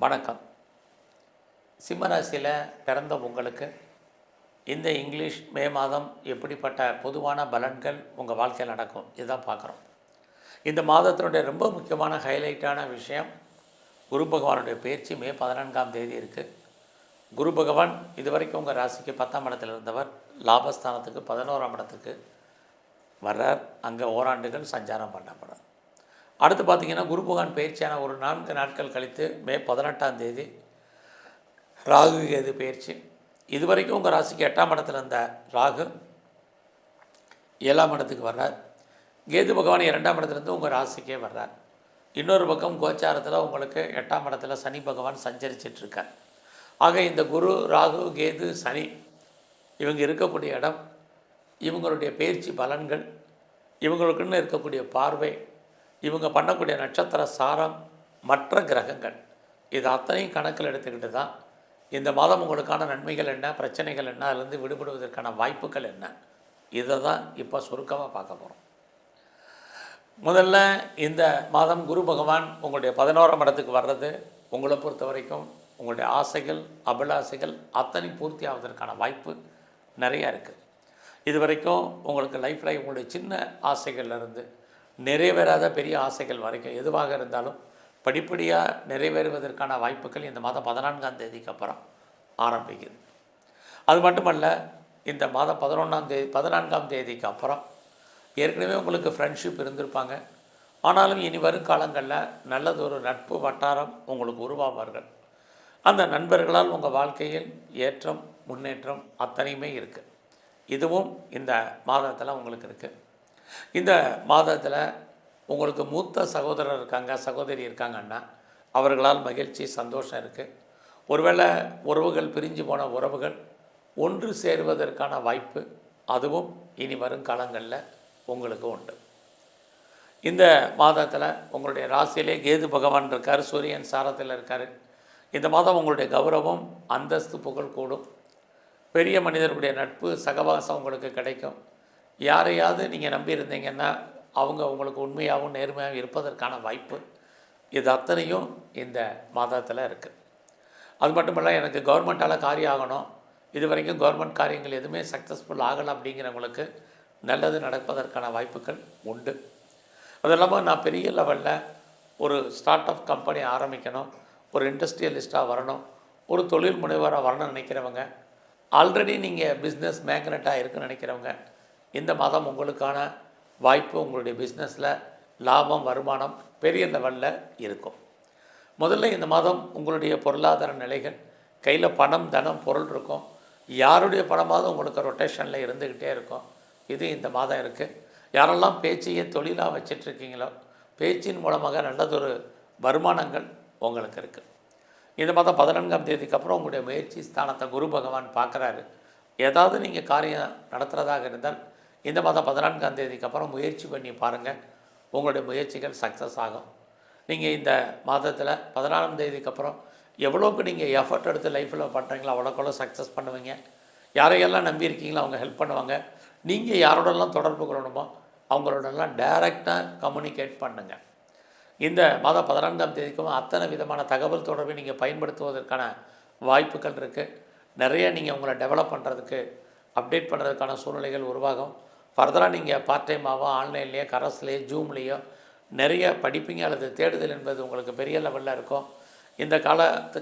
வணக்கம். சிம்மராசியில் பிறந்த உங்களுக்கு இந்த இங்கிலீஷ் மே மாதம் எப்படிப்பட்ட பொதுவான பலன்கள் உங்கள் வாழ்க்கையில் நடக்கும் இதுதான் பார்க்குறோம். இந்த மாதத்தினுடைய ரொம்ப முக்கியமான ஹைலைட்டான விஷயம் குரு பகவானுடைய பயிற்சி மே 14ஆம் தேதி இருக்குது. குரு பகவான் இதுவரைக்கும் உங்கள் ராசிக்கு 10ஆம் இடத்தில் இருந்தவர் லாபஸ்தானத்துக்கு 11ஆம் இடத்துக்கு வர்றார். அங்கே ஓராண்டுகள் சஞ்சாரம் பண்ணப்படுறார். அடுத்து பார்த்திங்கன்னா குரு பகவான் பயிற்சியான ஒரு 4 நாட்கள் கழித்து மே 18ஆம் தேதி ராகு கேது பயிற்சி. இதுவரைக்கும் உங்கள் ராசிக்கு 8ஆம் இடத்துல இருந்த ராகு 7ஆம் இடத்துக்கு வர்றார். கேது பகவான் 2ஆம் இடத்துலேருந்து உங்கள் ராசிக்கே வர்றார். இன்னொரு பக்கம் கோச்சாரத்தில் உங்களுக்கு 8ஆம் இடத்துல சனி பகவான் சஞ்சரிச்சிட்ருக்கார். ஆக இந்த குரு ராகு கேது சனி இவங்க இருக்கக்கூடிய இடம், இவங்களுடைய பயிற்சி பலன்கள், இவங்களுக்குன்னு இருக்கக்கூடிய பார்வை, இவங்க பண்ணக்கூடிய நட்சத்திர சாரம், மற்ற கிரகங்கள், இது அத்தனையும் கணக்கில் எடுத்துக்கிட்டு தான் இந்த மாதம் உங்களுக்கான நன்மைகள் என்ன, பிரச்சனைகள் என்ன, அதிலிருந்து விடுபடுவதற்கான வாய்ப்புகள் என்ன, இதை தான் இப்போ சுருக்கமாக பார்க்க போகிறோம். முதல்ல இந்த மாதம் குரு பகவான் உங்களுடைய 11ஆம் இடத்துக்கு வர்றது உங்களை பொறுத்த வரைக்கும் உங்களுடைய ஆசைகள் அபிலாசைகள் அத்தனை பூர்த்தி ஆவதற்கான வாய்ப்பு நிறையா இருக்குது. இது வரைக்கும் உங்களுக்கு லைஃப்பில் உங்களுடைய சின்ன ஆசைகள்லேருந்து நிறைவேறாத பெரிய ஆசைகள் வரைக்கும் எதுவாக இருந்தாலும் படிப்படியாக நிறைவேறுவதற்கான வாய்ப்புகள் இந்த மாதம் 14ஆம் தேதிக்கு அப்புறம் ஆரம்பிக்குது. அது மட்டுமல்ல, இந்த மாதம் 14ஆம் தேதிக்கு அப்புறம் ஏற்கனவே உங்களுக்கு ஃப்ரெண்ட்ஷிப் இருந்திருப்பாங்க. ஆனாலும் இனி வரும் காலங்களில் நல்லதொரு நட்பு வட்டாரம் உங்களுக்கு உருவாவார்கள். அந்த நண்பர்களால் உங்கள் வாழ்க்கையில் ஏற்றம் முன்னேற்றம் அத்தனையுமே இருக்குது. இதுவும் இந்த மாதத்தில் உங்களுக்கு இருக்குது. இந்த மாதத்தில் உங்களுக்கு மூத்த சகோதரர் இருக்காங்க, சகோதரி இருக்காங்கன்னா அவர்களால் மகிழ்ச்சி சந்தோஷம் இருக்குது. ஒருவேளை உறவுகள் பிரிஞ்சு போன உறவுகள் ஒன்று சேருவதற்கான வாய்ப்பு அதுவும் இனி வரும் காலங்களில் உங்களுக்கு உண்டு. இந்த மாதத்தில் உங்களுடைய ராசியிலே கேது பகவான் இருக்கார், சூரியன் சாரத்தில் இருக்கார். இந்த மாதம் உங்களுடைய கௌரவம் அந்தஸ்து புகழ் கூடும். பெரிய மனிதர்களுடைய நட்பு சகவாசம் உங்களுக்கு கிடைக்கும். யாரையாவது நீங்கள் நம்பியிருந்தீங்கன்னா அவங்க உங்களுக்கு உண்மையாகவும் நேர்மையாகவும் இருப்பதற்கான வாய்ப்பு இது அத்தனையும் இந்த மாதத்தில் இருக்குது. அது மட்டும் இல்லை, எனக்கு கவர்மெண்ட்டால் காரியம் ஆகணும், இது வரைக்கும் கவர்மெண்ட் காரியங்கள் எதுவுமே சக்ஸஸ்ஃபுல் ஆகலை அப்படிங்கிறவங்களுக்கு நல்லது நடப்பதற்கான வாய்ப்புகள் உண்டு. அது இல்லாமல் நான் பெரிய லெவலில் ஒரு ஸ்டார்ட் அப் கம்பெனி ஆரம்பிக்கணும், ஒரு இண்டஸ்ட்ரியலிஸ்ட்டாக வரணும், ஒரு தொழில் முனைவராக வரணும்னு நினைக்கிறவங்க, ஆல்ரெடி நீங்கள் பிஸ்னஸ் மேக்னட்டாக இருக்குன்னு நினைக்கிறவங்க, இந்த மாதம் உங்களுக்கான வாய்ப்பு உங்களுடைய பிஸ்னஸில் லாபம் வருமானம் பெரிய லெவலில் இருக்கும். முதல்ல இந்த மாதம் உங்களுடைய பொருளாதார நிலைகள், கையில் பணம் தனம் பொருள் இருக்கும். யாருடைய பணமாவது உங்களுக்கு ரொட்டேஷனில் இருந்துக்கிட்டே இருக்கும். இது இந்த மாதம் இருக்குது. யாரெல்லாம் பேச்சையே தொழிலாக வச்சிட்ருக்கீங்களோ பேச்சின் மூலமாக நல்லதொரு வருமானங்கள் உங்களுக்கு இருக்குது. இந்த மாதம் 14ஆம் தேதிக்கு அப்புறம் உங்களுடைய முயற்சி ஸ்தானத்தை குரு பகவான் பார்க்குறாரு. ஏதாவது நீங்கள் காரியம் நடத்துகிறதாக இருந்தால் இந்த மாதம் 14ஆம் தேதிக்கு அப்புறம் முயற்சி பண்ணி பாருங்கள், உங்களுடைய முயற்சிகள் சக்ஸஸ் ஆகும். நீங்கள் இந்த மாதத்தில் 14ஆம் தேதிக்கு அப்புறம் எவ்வளோக்கு நீங்கள் எஃபர்ட் எடுத்து லைஃப்பில் பண்ணுறீங்களோ அவ்வளோக்கெவ்வளோ சக்ஸஸ் பண்ணுவீங்க. யாரையெல்லாம் நம்பியிருக்கீங்களோ அவங்க ஹெல்ப் பண்ணுவாங்க. நீங்கள் யாரோடலாம் தொடர்பு கொள்ளணுமோ அவங்களோடலாம் டைரெக்டாக கம்யூனிகேட் பண்ணுங்கள். இந்த மாதம் 14ஆம் தேதிக்கும் அத்தனை விதமான தகவல் தொடர்பை நீங்கள் பயன்படுத்துவதற்கான வாய்ப்புகள் இருக்குது. நிறைய நீங்கள் உங்களை டெவலப் பண்ணுறதுக்கு அப்டேட் பண்ணுறதுக்கான சூழ்நிலைகள் உருவாகும். ஃபர்தராக நீங்கள் பார்ட் டைமாகவோ ஆன்லைன்லேயோ கரஸ்லேயோ ஜூம்லேயோ நிறைய படிப்பீங்க அல்லது தேடுதல் என்பது உங்களுக்கு பெரிய லெவலில் இருக்கும். இந்த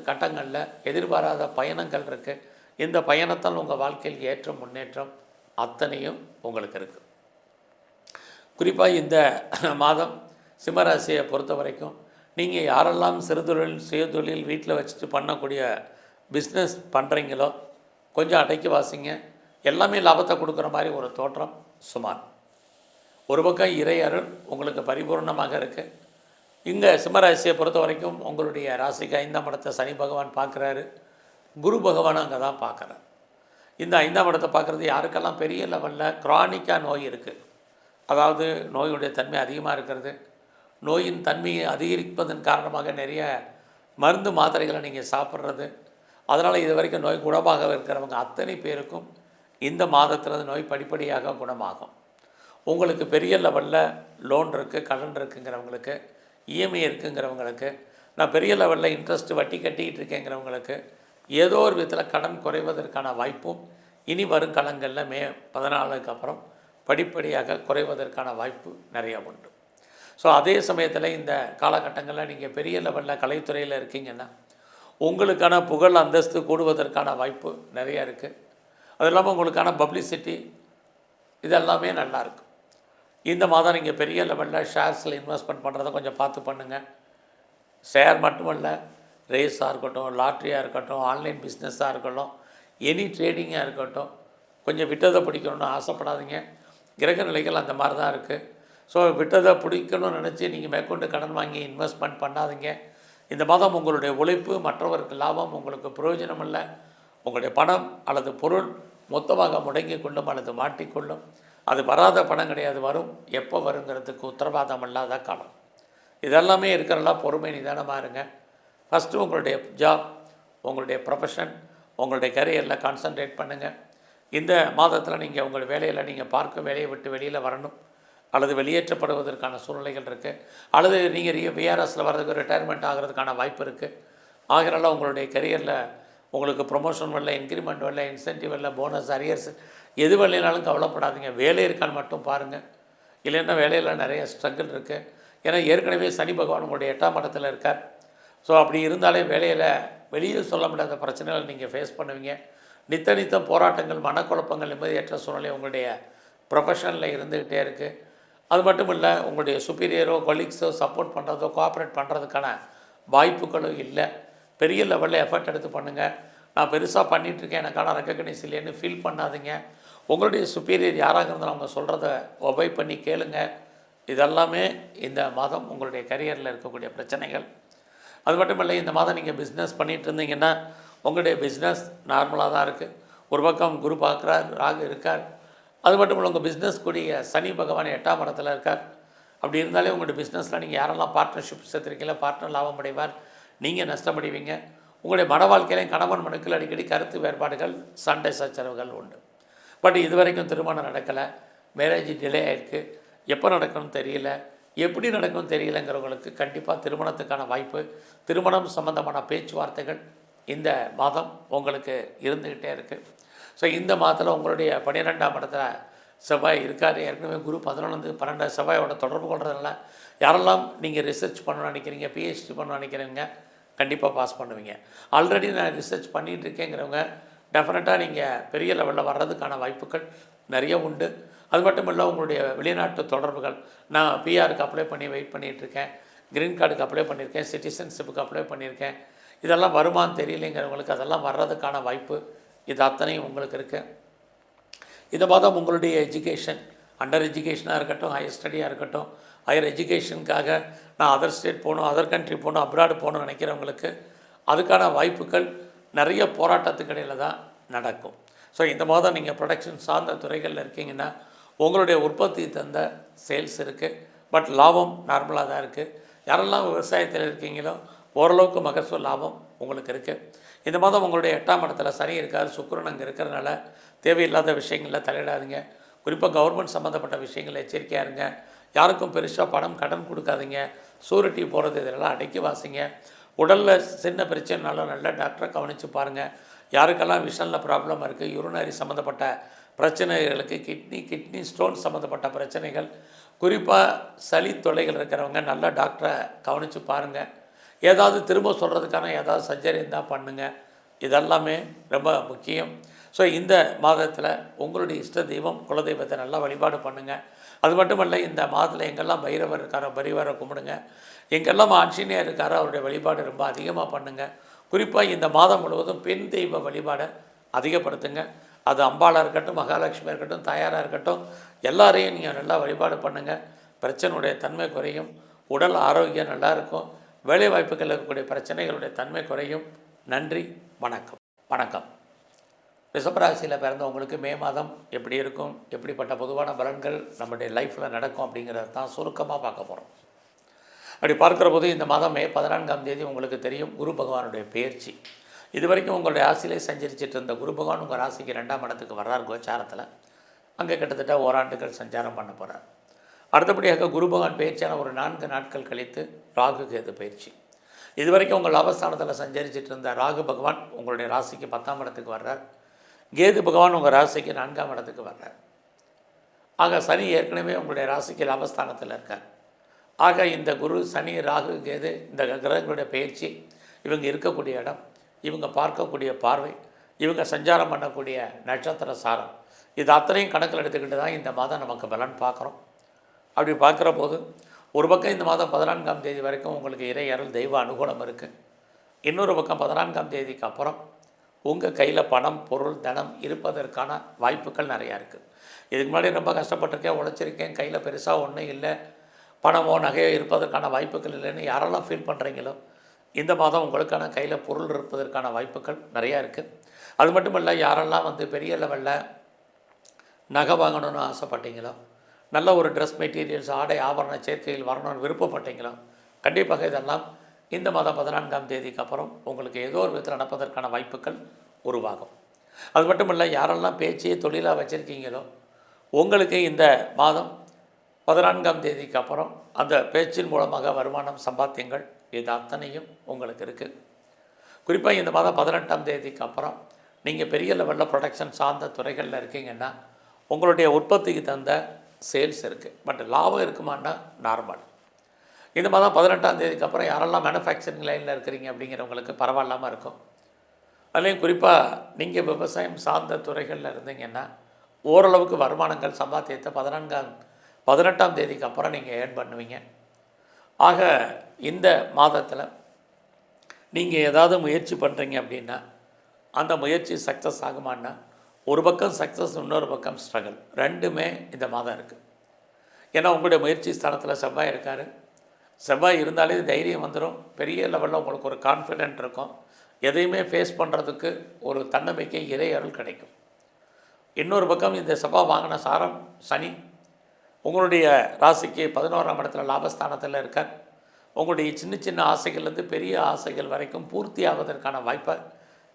கட்டங்களில் எதிர்பாராத பயணங்கள் இருக்குது. இந்த பயணத்தால் உங்கள் வாழ்க்கையில் ஏற்றம் முன்னேற்றம் அத்தனையும் உங்களுக்கு இருக்குது. குறிப்பாக இந்த மாதம் சிம்மராசியை பொறுத்த வரைக்கும் நீங்கள் யாரெல்லாம் சிறுதொழில் சுயதொழில் வீட்டில் வச்சுட்டு பண்ணக்கூடிய பிஸ்னஸ் பண்ணுறீங்களோ கொஞ்சம் அடைக்கி வாசிங்க. எல்லாமே லாபத்தை கொடுக்குற மாதிரி ஒரு தோற்றம் சுமார். ஒரு பக்கம் இறை அருள் உங்களுக்கு பரிபூர்ணமாக இருக்குது. இங்கே சிம்மராசியை பொறுத்த வரைக்கும் உங்களுடைய ராசிக்கு 5ஆம் இடத்தை சனி பகவான் பார்க்குறாரு, குரு பகவான் அங்கே தான் பார்க்குறாரு. இந்த 5ஆம் இடத்தை பார்க்குறது யாருக்கெல்லாம் பெரிய லெவலில் க்ரானிக்காக நோய் இருக்குது, அதாவது நோயுடைய தன்மை அதிகமாக இருக்கிறது, நோயின் தன்மையை அதிகரிப்பதன் காரணமாக நிறைய மருந்து மாத்திரைகளை நீங்கள் சாப்பிட்றது, அதனால் இது வரைக்கும் நோய் குணமாக இருக்கிறவங்க அத்தனை பேருக்கும் இந்த மாதத்தில் நோய் படிப்படியாக குணமாகும். உங்களுக்கு பெரிய லெவலில் லோன் இருக்குது, கடன் இருக்குங்கிறவங்களுக்கு, இஎம்ஐ இருக்குங்கிறவங்களுக்கு, நான் பெரிய லெவலில் இன்ட்ரெஸ்ட்டு வட்டி கட்டிக்கிட்டு இருக்கேங்கிறவங்களுக்கு ஏதோ ஒரு விதத்தில் கடன் குறைவதற்கான வாய்ப்பும் இனி வரும் காலங்களில் மே 14க்கு அப்புறம் படிப்படியாக குறைவதற்கான வாய்ப்பு நிறையா உண்டு. ஸோ அதே சமயத்தில் இந்த காலகட்டங்களில் நீங்கள் பெரிய லெவலில் கலைத்துறையில் இருக்கீங்கன்னா உங்களுக்கான புகழ் அந்தஸ்து கூடுவதற்கான வாய்ப்பு நிறையா இருக்குது. அது இல்லாமல் உங்களுக்கான பப்ளிசிட்டி இதெல்லாமே நல்லாயிருக்கும். இந்த மாதம் நீங்கள் பெரிய லெவலில் ஷேர்ஸில் இன்வெஸ்ட்மெண்ட் பண்ணுறதை கொஞ்சம் பார்த்து பண்ணுங்கள். ஷேர் மட்டுமல்ல, ரேஸாக இருக்கட்டும், லாட்ரியாக இருக்கட்டும், ஆன்லைன் பிஸ்னஸாக இருக்கட்டும், எனி ட்ரேடிங்காக இருக்கட்டும், கொஞ்சம் விட்டதை பிடிக்கணும்னு ஆசைப்படாதீங்க. கிரக நிலைகள் அந்த மாதிரி தான் இருக்குது. ஸோ விட்டதை பிடிக்கணும்னு நினச்சி நீங்கள் மேற்கொண்டு கடன் வாங்கி இன்வெஸ்ட்மெண்ட் பண்ணாதீங்க. இந்த மாதம் உங்களுடைய உழைப்பு மற்றவருக்கு லாபம், உங்களுக்கு பிரயோஜனம் இல்லை. உங்களுடைய பணம் அல்லது பொருள் மொத்தமாக முடங்கி கொள்ளும் அல்லது மாட்டிக்கொள்ளும். அது வராத பணம் கிடையாது, வரும். எப்போ வருங்கிறதுக்கு உத்தரவாதம் இல்லாத காலம். இதெல்லாமே இருக்கிறலாம் பொறுமை நிதானமாக இருங்க. ஃபஸ்ட்டு உங்களுடைய ஜாப், உங்களுடைய ப்ரொஃபஷன், உங்களுடைய கரியரில் கான்சன்ட்ரேட் பண்ணுங்கள். இந்த மாதத்தில் நீங்கள் உங்கள் வேலையில் நீங்கள் பார்க்கும் வேலையை விட்டு வெளியில் வரணும் அல்லது வெளியேற்றப்படுவதற்கான சூழ்நிலைகள் இருக்குது. அல்லது நீங்கள் விஆர்எஸில் வர்றதுக்கு ரிட்டையர்மெண்ட் ஆகிறதுக்கான வாய்ப்பு இருக்குது. ஆகிறனால உங்களுடைய கரியரில் உங்களுக்கு ப்ரொமோஷன் வரல, இன்க்ரிமெண்ட் வரல, இன்சென்டிவ் வரல, போனஸ், அரியர்ஸ் எது வரலைனாலும் கவலைப்படாதீங்க. வேலை இருக்கான்னு மட்டும் பாருங்கள். இல்லைன்னா வேலையில் நிறைய ஸ்ட்ரகிள் இருக்குது. ஏன்னா ஏற்கனவே சனி பகவான் உங்களுடைய 8ஆம் இடத்துல இருக்கார். ஸோ அப்படி இருந்தாலே வேலையில் வெளியே சொல்ல முடியாத பிரச்சனைகளை நீங்கள் ஃபேஸ் பண்ணுவீங்க. நித்தம் போராட்டங்கள், மனக்குழப்பங்கள், நிம்மதியற்ற சூழ்நிலை உங்களுடைய ப்ரொஃபஷனில் இருந்துக்கிட்டே இருக்குது. அது மட்டும் இல்லை, உங்களுடைய சுப்பீரியரோ கொலீக்ஸோ சப்போர்ட் பண்ணுறதோ கோஆப்ரேட் பண்ணுறதுக்கான வாய்ப்புகளும் இல்லை. பெரிய லெவலில் எஃபர்ட் எடுத்து பண்ணுங்கள். நான் பெருசாக பண்ணிகிட்ருக்கேன், எனக்கான ரெக்கக்னைஸ் இல்லைன்னு ஃபீல் பண்ணாதீங்க. உங்களுடைய சுப்பீரியர் யாராக இருந்தாலும் அவங்க சொல்கிறத ஒபை பண்ணி கேளுங்க. இதெல்லாமே இந்த மாதம் உங்களுடைய கரியரில் இருக்கக்கூடிய பிரச்சனைகள். அது மட்டும் இல்லை, இந்த மாதம் நீங்கள் பிஸ்னஸ் பண்ணிகிட்டு இருந்தீங்கன்னா உங்களுடைய பிஸ்னஸ் நார்மலாக தான் இருக்குது. ஒரு பக்கம் குரு பார்க்குறார், ராகு இருக்கார். அது மட்டும் இல்லை, உங்கள் பிஸ்னஸ் கூடிய சனி பகவான் 8ஆம் இடத்துல இருக்கார். அப்படி இருந்தாலே உங்களுடைய பிஸ்னஸில் நீங்கள் யாரெல்லாம் பார்ட்னர்ஷிப் சேர்த்துருக்கீங்களோ பார்ட்னர் லாபம் அடைவார், நீங்கள் நஷ்டமடைவீங்க. உங்களுடைய மன வாழ்க்கையிலையும் கணவன் மனுக்கள் அடிக்கடி கருத்து வேறுபாடுகள், சண்டை சச்சரவுகள் உண்டு. பட் இது வரைக்கும் திருமணம் நடக்கலை, மேரேஜ் டிலே ஆகிருக்கு. எப்போ நடக்கணும்னு தெரியல, எப்படி நடக்கணும்னு தெரியலைங்கிறவங்களுக்கு கண்டிப்பாக திருமணத்துக்கான வாய்ப்பு, திருமணம் சம்பந்தமான பேச்சுவார்த்தைகள் இந்த மாதம் உங்களுக்கு இருந்துக்கிட்டே இருக்குது. ஸோ இந்த மாதத்தில் உங்களுடைய 12ஆம் இடத்துல செவ்வாய் இருக்கார். ஏற்கனவே குரு 11-12 செவ்வாயோட தொடர்பு கொள்றதுனால யாரெல்லாம் நீங்கள் ரிசர்ச் பண்ணணும்னு நினைக்கிறீங்க, பிஹெச்டி பண்ணணும்னு நினைக்கிறீங்க, கண்டிப்பாக பாஸ் பண்ணுவீங்க. ஆல்ரெடி நான் ரிசர்ச் பண்ணிகிட்டு இருக்கேங்கிறவங்க டெஃபினட்டாக நீங்கள் பெரிய லெவலில் வர்றதுக்கான வாய்ப்புகள் நிறைய உண்டு. அது மட்டும் இல்லை, உங்களுடைய வெளிநாட்டு தொடர்புகள், நான் பிஆருக்கு அப்ளை பண்ணி வெயிட் பண்ணிகிட்ருக்கேன், க்ரீன் கார்டுக்கு அப்ளை பண்ணியிருக்கேன், சிட்டிசன்ஷிப்புக்கு அப்ளை பண்ணியிருக்கேன், இதெல்லாம் வருமானு தெரியலைங்கிறவங்களுக்கு அதெல்லாம் வர்றதுக்கான வாய்ப்பு இது அத்தனையும் உங்களுக்கு இருக்குது. இந்த மாதம் உங்களுடைய எஜுகேஷன், அண்டர் எஜுகேஷனாக இருக்கட்டும், ஹையர் ஸ்டடியாக இருக்கட்டும், ஹையர் எஜுகேஷனுக்காக நான் அதர் ஸ்டேட் போகணும், அதர் கண்ட்ரி போகணும், அப்ராடு போகணும்னு நினைக்கிறவங்களுக்கு அதுக்கான வாய்ப்புகள் நிறைய போராட்டத்துக்கு இடையில் தான் நடக்கும். ஸோ இந்த மாதம் நீங்கள் ப்ரொடக்ஷன் சார்ந்த துறைகளில் இருக்கீங்கன்னா உங்களுடைய உற்பத்தி தந்த சேல்ஸ் இருக்குது. பட் லாபம் நார்மலாக தான் இருக்குது. யாரெல்லாம் விவசாயத்தில் இருக்கீங்களோ ஓரளவுக்கு மகசூல் லாபம் உங்களுக்கு இருக்குது. இந்த மாதம் உங்களுடைய 8ஆம் இடத்துல சனி இருக்கார், சுக்கிரன் அங்கே இருக்கிறதுனால தேவையில்லாத விஷயங்களில் தலையிடாதீங்க. குறிப்பாக கவர்மெண்ட் சம்மந்தப்பட்ட விஷயங்கள் எச்சரிக்கையாக இருங்க. யாருக்கும் பெருசாக பணம் கடன் கொடுக்காதீங்க. சூரிட்டி போகிறது இதெல்லாம் அடக்கி வாசிங்க. உடலில் சின்ன பிரச்சனைனாலும் நல்ல டாக்டரை கவனித்து பாருங்கள். யாருக்கெல்லாம் விஷனில் ப்ராப்ளம் இருக்குது, யூரினரி சம்மந்தப்பட்ட பிரச்சனைகளுக்கு, கிட்னி ஸ்டோன் சம்மந்தப்பட்ட பிரச்சனைகள், குறிப்பாக சளி தொல்லைகள் இருக்கிறவங்க நல்ல டாக்டரை கவனித்து பாருங்கள். ஏதாவது திரும்ப சொல்கிறதுக்கான ஏதாவது சர்ஜரி இருந்தால் பண்ணுங்கள். இதெல்லாமே ரொம்ப முக்கியம். ஸோ இந்த மாதத்தில் உங்களுடைய இஷ்ட தெய்வம் குலதெய்வத்தை நல்லா வழிபாடு பண்ணுங்கள். அது மட்டுமல்ல, இந்த மாதத்தில் எங்கெல்லாம் பைரவர் இருக்காரோ பைரவரை கும்பிடுங்க. எங்கெல்லாம் ஆஞ்சநேயர் இருக்காரோ அவருடைய வழிபாடு ரொம்ப அதிகமாக பண்ணுங்கள். குறிப்பாக இந்த மாதம் முழுவதும் பெண் தெய்வ வழிபாடை அதிகப்படுத்துங்க. அது அம்பாளாக இருக்கட்டும், மகாலட்சுமியாக இருக்கட்டும், தாயாராக இருக்கட்டும், எல்லாரையும் நீங்கள் நல்லா வழிபாடு பண்ணுங்கள். பிரச்சனையுடைய தன்மை குறையும், உடல் ஆரோக்கியம் நல்லாயிருக்கும், வேலைவாய்ப்புகள் இருக்கக்கூடிய பிரச்சனைகளுடைய தன்மை குறையும். நன்றி, வணக்கம். வணக்கம். ரிஷபராசியில் பிறந்தவங்களுக்கு மே மாதம் எப்படி இருக்கும், எப்படிப்பட்ட பொதுவான பலன்கள் நம்முடைய லைஃப்பில் நடக்கும் அப்படிங்கிறத தான் சுருக்கமாக பார்க்க போகிறோம். அப்படி பார்க்குற போது இந்த மாதம் மே 14ஆம் தேதி உங்களுக்கு தெரியும் குரு பகவானுடைய பெயர்ச்சி. இது வரைக்கும் உங்களுடைய ராசியிலே சஞ்சரிச்சிட்டு இருந்த குரு பகவான் உங்கள் ராசிக்கு 2ஆம் இடத்துக்கு வர்றார் கோச்சாரத்தில். அங்கே கிட்டத்தட்ட ஓராண்டுகள் சஞ்சாரம் பண்ண போகிறார். அடுத்தபடியாக குரு பகவான் பயிற்சியான ஒரு 4 நாட்கள் கழித்து ராகு கேது பயிற்சி. இது வரைக்கும் உங்கள் லாபஸ்தானத்தில் சஞ்சரிச்சிட்டு இருந்த ராகு பகவான் உங்களுடைய ராசிக்கு 10ஆம் இடத்துக்கு வர்றார். கேது பகவான் உங்கள் ராசிக்கு 4ஆம் இடத்துக்கு வர்றார். ஆக சனி ஏற்கனவே உங்களுடைய ராசிக்கு லாபஸ்தானத்தில் இருக்கார். ஆக இந்த குரு, சனி, ராகு, கேது இந்த கிரகங்களுடைய பயிற்சி, இவங்க இருக்கக்கூடிய இடம், இவங்க பார்க்கக்கூடிய பார்வை, இவங்க சஞ்சாரம் பண்ணக்கூடிய நட்சத்திர சாரம், இது அத்தனையும் கணக்கில் எடுத்துக்கிட்டு தான் இந்த மாதம் நமக்கு பலன் பார்க்குறோம். அப்படி பார்க்குற போது ஒரு பக்கம் இந்த மாதம் 14ஆம் தேதி வரைக்கும் உங்களுக்கு இறை அருள், தெய்வ அனுகூலம் இருக்குது. இன்னொரு பக்கம் 14ஆம் தேதிக்கு அப்புறம் உங்கள் கையில் பணம், பொருள், தனம் இருப்பதற்கான வாய்ப்புகள் நிறையா இருக்குது. இதுக்கு முன்னாடி ரொம்ப கஷ்டப்பட்டிருக்கேன், உழைச்சிருக்கேன், கையில் பெருசாக ஒன்றும் இல்லை, பணமோ நகையோ இருப்பதற்கான வாய்ப்புகள் இல்லைன்னு யாரெல்லாம் ஃபீல் பண்ணுறீங்களோ, இந்த மாதம் உங்களுக்கான கையில் பொருள் இருப்பதற்கான வாய்ப்புகள் நிறையா இருக்குது. அது மட்டும் இல்லை, யாரெல்லாம் பெரிய லெவலில் நகை வாங்கணும்னு ஆசைப்பட்டீங்களோ, நல்ல ஒரு ட்ரெஸ் மெட்டீரியல்ஸ், ஆடை ஆபரண சேர்க்கையில் வரணும்னு விருப்பப்பட்டீங்களோ, கண்டிப்பாக இதெல்லாம் இந்த மாதம் 14ஆம் தேதிக்கு அப்புறம் உங்களுக்கு ஏதோ ஒரு விதத்தில் நடப்பதற்கான வாய்ப்புகள் உருவாகும். அது மட்டும் இல்லை, யாரெல்லாம் பேச்சையே தொழிலாக வச்சுருக்கீங்களோ, உங்களுக்கு இந்த மாதம் 14ஆம் தேதிக்கு அப்புறம் அந்த பேச்சின் மூலமாக வருமானம், சம்பாத்தியங்கள் இது அத்தனையும் உங்களுக்கு இருக்குது. குறிப்பாக இந்த மாதம் 18ஆம் தேதிக்கு அப்புறம் நீங்கள் பெரிய லெவலில் ப்ரொடக்ஷன் சார்ந்த துறைகளில் இருக்கீங்கன்னா உங்களுடைய உற்பத்திக்கு தகுந்த சேல்ஸ் இருக்குது. பட் லாபம் இருக்குமான்னா நார்மல். இந்த மாதம் 18ஆம் தேதிக்கு அப்புறம் யாரெல்லாம் மேனுஃபேக்சரிங் லைனில் இருக்கிறீங்க அப்படிங்கிறவங்களுக்கு பரவாயில்லாமல் இருக்கும். அதுலேயும் குறிப்பாக நீங்கள் விவசாயம் சார்ந்த துறைகளில் இருந்தீங்கன்னா ஓரளவுக்கு வருமானங்கள், சம்பாத்தியத்தை 18ஆம் தேதிக்கு அப்புறம் நீங்கள் ஏர்ன் பண்ணுவீங்க. ஆக இந்த மாதத்தில் நீங்கள் ஏதாவது முயற்சி பண்ணுறீங்க அப்படின்னா அந்த முயற்சி சக்ஸஸ் ஆகுமான்னா ஒரு பக்கம் சக்ஸஸ், இன்னொரு பக்கம் ஸ்ட்ரகிள், ரெண்டுமே இந்த மாதம் இருக்குது. ஏன்னா உங்களுடைய முயற்சி ஸ்தானத்தில் செவ்வாய் இருக்கார். செவ்வாய் இருந்தாலே தைரியம் வந்துடும், பெரிய லெவலில் உங்களுக்கு ஒரு கான்ஃபிடென்ட் இருக்கும், எதையுமே ஃபேஸ் பண்ணுறதுக்கு ஒரு தன்னம்பிக்கை, இறை அருள் கிடைக்கும். இன்னொரு பக்கம் இந்த செவ்வாய் வாங்கின சாரம் சனி உங்களுடைய ராசிக்கு 11ஆம் இடத்துல லாபஸ்தானத்தில் இருக்கார். உங்களுடைய சின்ன சின்ன ஆசைகள்லேருந்து பெரிய ஆசைகள் வரைக்கும் பூர்த்தி ஆவதற்கான வாய்ப்பை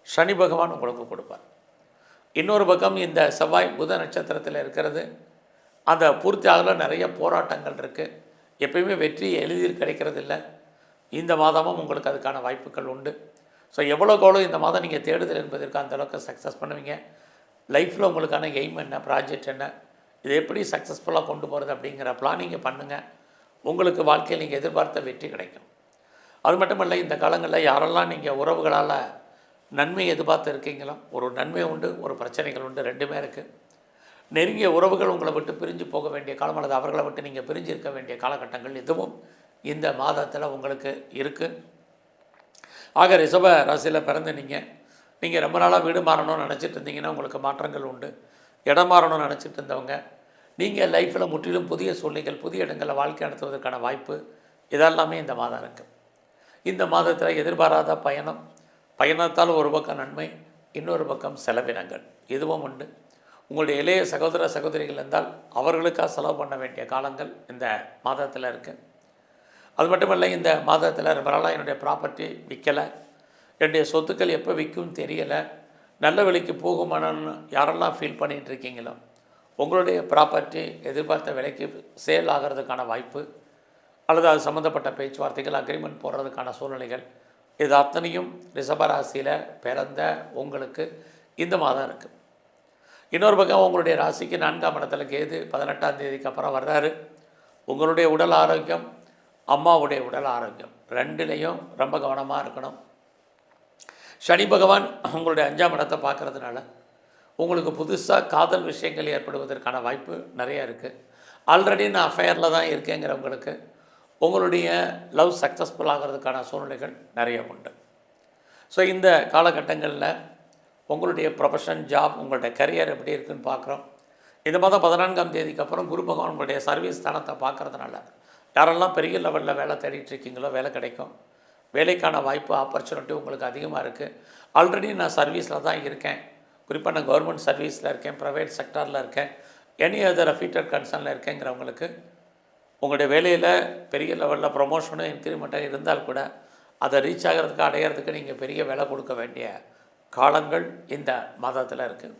சனி பகவான் உங்களுக்கு கொடுப்பார். இன்னொரு பக்கம் இந்த செவ்வாய் புத நட்சத்திரத்தில் இருக்கிறது, அந்த பூர்த்தி ஆகல நிறைய போராட்டங்கள் இருக்குது, எப்பயுமே வெற்றி எளிதில் கிடைக்கிறது இல்லை. இந்த மாதமும் உங்களுக்கு அதுக்கான வாய்ப்புகள் உண்டு. ஸோ எவ்வளோக்கெவ்வளோ இந்த மாதம் நீங்கள் தேடுதல் என்பதற்கு அந்தளவுக்கு சக்ஸஸ் பண்ணுவீங்க. லைஃப்பில் உங்களுக்கான எய்ம் என்ன, ப்ராஜெக்ட் என்ன, இதை எப்படி சக்ஸஸ்ஃபுல்லாக கொண்டு போகிறது அப்படிங்கிற பிளானிங்கை பண்ணுங்கள். உங்களுக்கு வாழ்க்கையில் நீங்கள் எதிர்பார்த்த வெற்றி கிடைக்கும். அது மட்டும் இல்லை, இந்த காலங்களில் யாரெல்லாம் நீங்கள் உறவுகளால் நன்மை எதிர்பார்த்து இருக்கீங்களோ, ஒரு நன்மை உண்டு, ஒரு பிரச்சனைகள் உண்டு, ரெண்டுமே இருக்குது. நெருங்கிய உறவுகள் உங்களை விட்டு பிரிஞ்சு போக வேண்டிய காலம் அல்லது அவர்களை விட்டு நீங்கள் பிரிஞ்சு இருக்க வேண்டிய காலகட்டங்கள் இதுவும் இந்த மாதத்தில் உங்களுக்கு இருக்குது. ஆக ரிஷப ராசியில் பிறந்த நீங்கள் ரொம்ப நாளாக வீடு மாறணும்னு நினச்சிட்டு இருந்தீங்கன்னா உங்களுக்கு மாற்றங்கள் உண்டு. இடம் மாறணும்னு நினச்சிட்டு இருந்தவங்க நீங்கள் லைஃப்பில் முற்றிலும் புதிய சூழ்நிலைகள், புதிய இடங்களில் வாழ்க்கை நடத்துவதற்கான வாய்ப்பு இதெல்லாமே இந்த மாதம் இருக்குது. இந்த மாதத்தில் எதிர்பாராத பயணத்தால் ஒரு பக்கம் நன்மை, இன்னொரு பக்கம் செலவினங்கள் இதுவும் உண்டு. உங்களுடைய இளைய சகோதர சகோதரிகள் இருந்தால் அவர்களுக்காக செலவு பண்ண வேண்டிய காலங்கள் இந்த மாதத்தில் இருக்குது. அது மட்டும் இல்லை, இந்த மாதத்தில் ரொம்ப நாளாக என்னுடைய ப்ராப்பர்ட்டி விற்கலை, என்னுடைய சொத்துக்கள் எப்போ விற்கும்னு தெரியலை, நல்ல விலைக்கு போகுமானு யாரெல்லாம் ஃபீல் பண்ணிகிட்டு இருக்கீங்களோ, உங்களுடைய ப்ராப்பர்ட்டி எதிர்பார்த்த விலைக்கு சேல் ஆகிறதுக்கான வாய்ப்பு அல்லது அது சம்மந்தப்பட்ட பேச்சுவார்த்தைகள், அக்ரிமெண்ட் போடுறதுக்கான சூழ்நிலைகள் இது அத்தனையும் ரிஷபராசியில் பிறந்த உங்களுக்கு இந்த மாதம் இருக்குது. இன்னொரு பக்கம் உங்களுடைய ராசிக்கு 4ஆம் இடத்துல கேது 18ஆம் தேதிக்கு அப்புறம் வர்றாரு. உங்களுடைய உடல் ஆரோக்கியம், அம்மாவுடைய உடல் ஆரோக்கியம் ரெண்டுலேயும் ரொம்ப கவனமாக இருக்கணும். சனி பகவான் உங்களுடைய 5ஆம் இடத்தை பார்க்குறதுனால உங்களுக்கு புதுசாக காதல் விஷயங்கள் ஏற்படுவதற்கான வாய்ப்பு நிறையா இருக்குது. ஆல்ரெடி நான் அஃபேரில் தான் இருக்கேங்கிறவங்களுக்கு உங்களுடைய லவ் சக்ஸஸ்ஃபுல் ஆகிறதுக்கான சூழ்நிலைகள் நிறைய உண்டு. ஸோ இந்த காலகட்டங்களில் உங்களுடைய ப்ரொஃபஷன், ஜாப், உங்களுடைய கரியர் எப்படி இருக்குதுன்னு பார்க்குறோம். இந்த மாதம் 14ஆம் தேதிக்கு அப்புறம் குரு பகவான் உங்களுடைய சர்வீஸ் ஸ்தானத்தை பார்க்குறதுனால யாரெல்லாம் பெரிய லெவலில் வேலை தேடிட்டு இருக்கீங்களோ வேலை கிடைக்கும். வேலைக்கான வாய்ப்பு, ஆப்பர்ச்சுனிட்டி உங்களுக்கு அதிகமாக இருக்குது. ஆல்ரெடி நான் சர்வீஸில் தான் இருக்கேன், குறிப்பாக நான் கவர்மெண்ட் சர்வீஸில் இருக்கேன், ப்ரைவேட் செக்டாரில் இருக்கேன், எனி அதர் அஃபீட்டட் கன்சர்னில் இருக்கேங்கிறவங்களுக்கு உங்களுடைய வேலையில் பெரிய லெவலில் ப்ரொமோஷனும் இன்க்ரிமெண்ட்டாக இருந்தால் கூட அதை ரீச் ஆகிறதுக்கு, அடையிறதுக்கு நீங்கள் பெரிய வேலை கொடுக்க வேண்டிய காலங்கள் இந்த மாதத்தில் இருக்குது.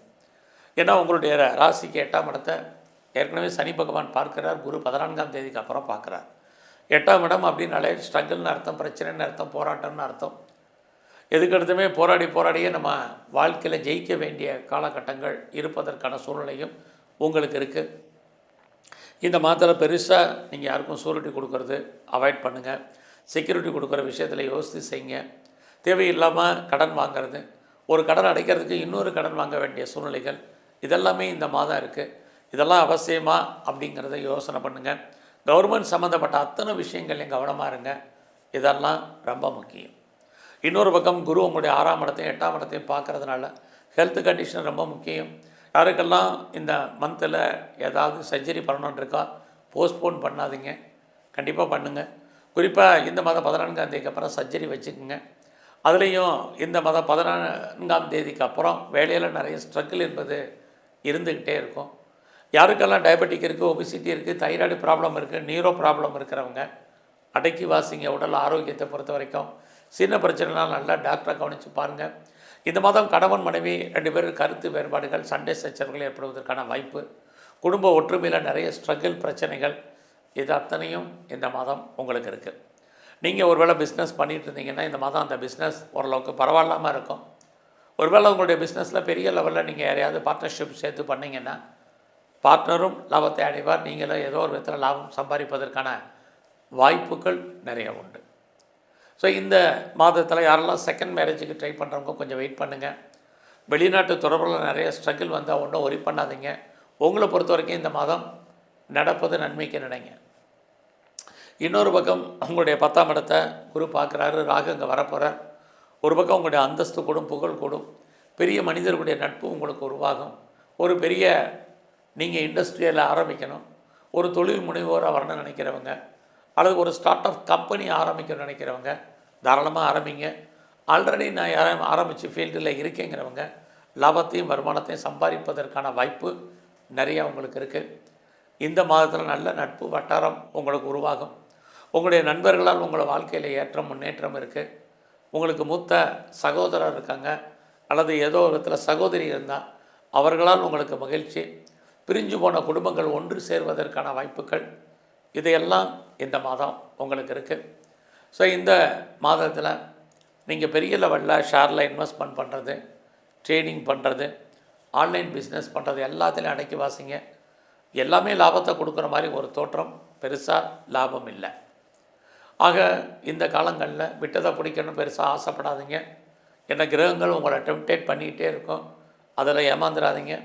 ஏன்னா உங்களுடைய ராசிக்கு 8ஆம் இடத்தை ஏற்கனவே சனி பகவான் பார்க்குறார், குரு 14ஆம் தேதிக்கு அப்புறம் பார்க்குறார். 8ஆம் இடம் அப்படின்னாலே ஸ்ட்ரகிள்னு அர்த்தம், பிரச்சனைன்னு அர்த்தம், போராட்டம்னு அர்த்தம். எதுக்கடுத்துமே போராடியே நம்ம வாழ்க்கையில் ஜெயிக்க வேண்டிய காலகட்டங்கள் இருப்பதற்கான சூழ்நிலையும் உங்களுக்கு இருக்குது. இந்த மாதத்தில் பெருசாக நீங்கள் யாருக்கும் சூரிட்டி கொடுக்கறது அவாய்ட் பண்ணுங்கள். செக்யூரிட்டி கொடுக்குற விஷயத்தில் யோசித்து செய்யுங்க. தேவையில்லாமல் கடன் வாங்கிறது, ஒரு கடன் அடைக்கிறதுக்கு இன்னொரு கடன் வாங்க வேண்டிய சூழ்நிலைகள் இதெல்லாமே இந்த மாதம் இருக்குது. இதெல்லாம் அவசியமா அப்படிங்கிறத யோசனை பண்ணுங்கள். கவர்மெண்ட் சம்மந்தப்பட்ட அத்தனை விஷயங்கள்லையும் கவனமாக இருங்க. இதெல்லாம் ரொம்ப முக்கியம். இன்னொரு பக்கம் குரு உங்களுடைய 6ஆம் இடத்தையும் 8ஆம் இடத்தையும் பார்க்குறதுனால ஹெல்த் கண்டிஷன் ரொம்ப முக்கியம். யாருக்கெல்லாம் இந்த மந்தில் ஏதாவது சர்ஜரி பண்ணணுன்னு இருக்கா, போஸ்ட்போன் பண்ணாதீங்க, கண்டிப்பாக பண்ணுங்கள். குறிப்பாக இந்த மாதம் 14ஆம் தேதிக்கு அப்புறம் சர்ஜரி வச்சுக்கோங்க. அதுலேயும் இந்த மாதம் 14ஆம் தேதிக்கு அப்புறம் வேலையில் நிறைய ஸ்ட்ரகிள் என்பது இருந்துக்கிட்டே இருக்கும். யாருக்கெல்லாம் டயபெட்டிக் இருக்குது, ஒபிசிட்டி இருக்குது, தைராய்டு ப்ராப்ளம் இருக்குது, நீரோ ப்ராப்ளம் இருக்கிறவங்க அடக்கி வாசிங்க. உடல் ஆரோக்கியத்தை பொறுத்த வரைக்கும் சின்ன பிரச்சனைலாம் நல்லா டாக்டரை கவனித்து பாருங்கள். இந்த மாதம் கணவன் மனைவி 2 பேரும் கருத்து வேறுபாடுகள், சண்டை சச்சரவுகள் ஏற்படுவதற்கான வாய்ப்பு, குடும்ப ஒற்றுமையில் நிறைய ஸ்ட்ரகிள் பிரச்சனைகள், இது அத்தனையும் இந்த மாதம் உங்களுக்கு இருக்குது. நீங்கள் ஒருவேளை பிஸ்னஸ் பண்ணிகிட்டு இருந்தீங்கன்னா இந்த மாதம் அந்த பிஸ்னஸ் ஓரளவுக்கு பரவாயில்லாமல் இருக்கும். ஒருவேளை உங்களுடைய பிஸ்னஸில் பெரிய லெவலில் நீங்கள் யாரையாவது பார்ட்னர்ஷிப் சேர்த்து பண்ணிங்கன்னா பார்ட்னரும் லாபத்தை அடைவார், நீங்களும் ஏதோ ஒரு விதத்தில் லாபம் சம்பாதிப்பதற்கான வாய்ப்புகள் நிறைய உண்டு. ஸோ இந்த மாதத்தில் யாரெல்லாம் செகண்ட் மேரேஜுக்கு ட்ரை பண்ணுறவங்க கொஞ்சம் வெயிட் பண்ணுங்கள். வெளிநாட்டு தொடர்பில் நிறைய ஸ்ட்ரகிள் வந்தால் ஒன்றும் ஒரி பண்ணாதீங்க. உங்களை பொறுத்த வரைக்கும் இந்த மாதம் நடப்பது நன்மைக்கு நினைங்க. இன்னொரு பக்கம் உங்களுடைய 10ஆம் இடத்தை குரு பார்க்குறாரு, ராகு அங்கே வரப்போகிறார். ஒரு பக்கம் உங்களுடைய அந்தஸ்து கூடும், புகழ் கூடும், பெரிய மனிதர்களுடைய நட்பு உங்களுக்கு உருவாகும். ஒரு பெரிய நீங்கள் இண்டஸ்ட்ரியில் ஆரம்பிக்கணும், ஒரு தொழில் முனைவோராக வரணும்னு நினைக்கிறவங்க, அல்லது ஒரு ஸ்டார்ட் அப் கம்பெனி ஆரம்பிக்கணும்னு நினைக்கிறவங்க தாராளமாக ஆரம்பிங்க. ஆல்ரெடி நான் ஆரம்பித்து ஃபீல்டில் இருக்கேங்கிறவங்க லாபத்தையும் வருமானத்தையும் சம்பாதிப்பதற்கான வாய்ப்பு நிறையா உங்களுக்கு இருக்குது. இந்த மாதத்தில் நல்ல நட்பு வட்டாரம் உங்களுக்கு உருவாகும். உங்களுடைய நண்பர்களால் உங்கள் வாழ்க்கையில் ஏற்றம் முன்னேற்றம் இருக்குது. உங்களுக்கு மூத்த சகோதரர் இருக்காங்க, அல்லது ஏதோ ஒரு விதத்தில் சகோதரி இருந்தால் அவர்களால் உங்களுக்கு மகிழ்ச்சி. பிரிஞ்சு போன குடும்பங்கள் ஒன்று சேர்வதற்கான வாய்ப்புகள் இதையெல்லாம் இந்த மாதம் உங்களுக்கு இருக்குது. ஸோ இந்த மாதத்தில் நீங்கள் பெரிய லெவலில் ஷேரில் இன்வெஸ்ட்மெண்ட் பண்ணுறது, ட்ரேடிங் பண்ணுறது, ஆன்லைன் பிஸ்னஸ் பண்ணுறது எல்லாத்துலேயும் அடக்கி வாசிங்க. எல்லாமே லாபத்தை கொடுக்குற மாதிரி ஒரு தோற்றம், பெருசாக லாபம் இல்லை. ஆக இந்த காலங்களில் விட்டதை பிடிக்கணும் பெருசாக ஆசைப்படாதீங்க. என்ன கிரகங்கள் உங்களை டெம்ப்டேட் பண்ணிக்கிட்டே இருக்கும், அதில் ஏமாந்துடாதீங்க.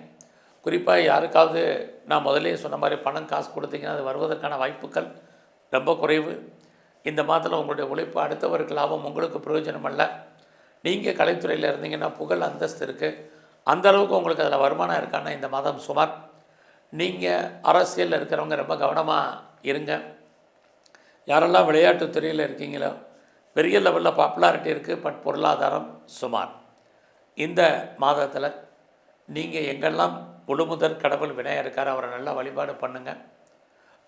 குறிப்பாக யாருக்காவது நான் முதலே சொன்ன மாதிரி பணம் காசு கொடுத்தீங்கன்னா அது வருவதற்கான வாய்ப்புகள் ரொம்ப குறைவு. இந்த மாதத்தில் உங்களுடைய உழைப்பு அடுத்தவருக்கு லாபம், உங்களுக்கு பிரயோஜனம் அல்ல. நீங்கள் கலைத்துறையில் இருந்தீங்கன்னா புகழ் அந்தஸ்து இருக்குது, அந்தளவுக்கு உங்களுக்கு அதில் வருமானம் இருக்கான்னா இந்த மாதம் சுமார். நீங்கள் அரசியலில் இருக்கிறவங்க ரொம்ப கவனமாக இருங்க. யாரெல்லாம் விளையாட்டுத் துறையில் இருக்கீங்களோ பெரிய லெவலில் பாப்புலாரிட்டி இருக்குது, பட் பொருளாதாரம் சுமார். இந்த மாதத்தில் நீங்கள் எங்கெல்லாம் முழுமுதற் கடவுள் விநாயகர் இருக்கார், அவரை நல்லா வழிபாடு பண்ணுங்கள்.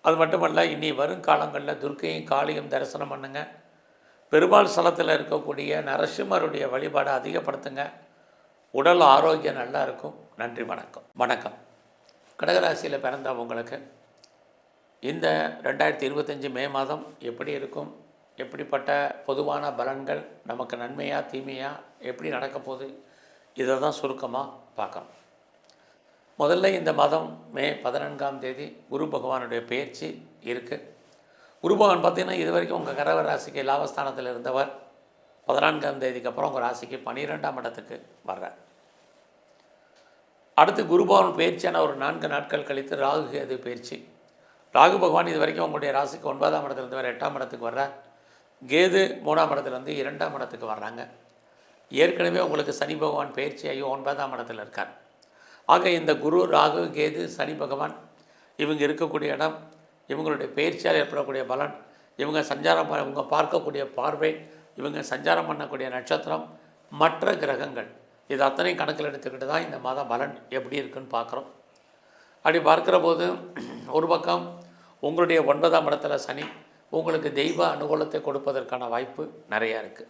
அது மட்டுமல்ல, இனி வரும் காலங்களில் துர்க்கையும் காளியும் தரிசனம் பண்ணுங்கள். பெருமாள் ஸ்தலத்தில் இருக்கக்கூடிய நரசிம்மருடைய வழிபாடை அதிகப்படுத்துங்க. உடல் ஆரோக்கியம் நல்லா இருக்கும். நன்றி, வணக்கம். வணக்கம். கடகராசியில் பிறந்த உங்களுக்கு இந்த 2025 மே மாதம் எப்படி இருக்கும், எப்படிப்பட்ட பொதுவான பலன்கள், நமக்கு நன்மையா தீமையா, எப்படி நடக்க போகுது, இதை தான் சுருக்கமாக பார்க்கணும். முதல்ல இந்த மாதம் மே 14ஆம் தேதி குரு பகவானுடைய பெயர்ச்சி இருக்குது. குரு பகவான் பார்த்திங்கன்னா இது வரைக்கும் உங்கள் கடக ராசிக்கு லாபஸ்தானத்தில் இருந்தவர் 14ஆம் தேதிக்கு அப்புறம் உங்கள் ராசிக்கு 12ஆம் இடத்துக்கு வர்றார். அடுத்து குரு பகவான் பயிற்சியான ஒரு 4 நாட்கள் கழித்து ராகு கேது பயிற்சி. ராகு பகவான் இது வரைக்கும் உங்களுடைய ராசிக்கு 9ஆம் இடத்துலேருந்து வர 8ஆம் இடத்துக்கு வர்றார். கேது 3ஆம் இடத்துலேருந்து 2ஆம் இடத்துக்கு வர்றாங்க. ஏற்கனவே உங்களுக்கு சனி பகவான் பயிற்சி ஆகி 9ஆம் இடத்துல இருக்கார். ஆக இந்த குரு, ராகு, கேது, சனி பகவான் இவங்க இருக்கக்கூடிய இடம், இவங்களுடைய பயிற்சியால் ஏற்படக்கூடிய பலன், இவங்க சஞ்சாரம் இவங்க பார்க்கக்கூடிய பார்வை, இவங்க சஞ்சாரம் பண்ணக்கூடிய நட்சத்திரம், மற்ற கிரகங்கள், இது அத்தனையும் கணக்கில் எடுத்துக்கிட்டு தான் இந்த மாதம் பலன் எப்படி இருக்குன்னு பார்க்குறோம். அப்படி பார்க்குற போது ஒரு பக்கம் உங்களுடைய 9ஆம் இடத்துல சனி உங்களுக்கு தெய்வ அனுகூலத்தை கொடுப்பதற்கான வாய்ப்பு நிறையா இருக்குது.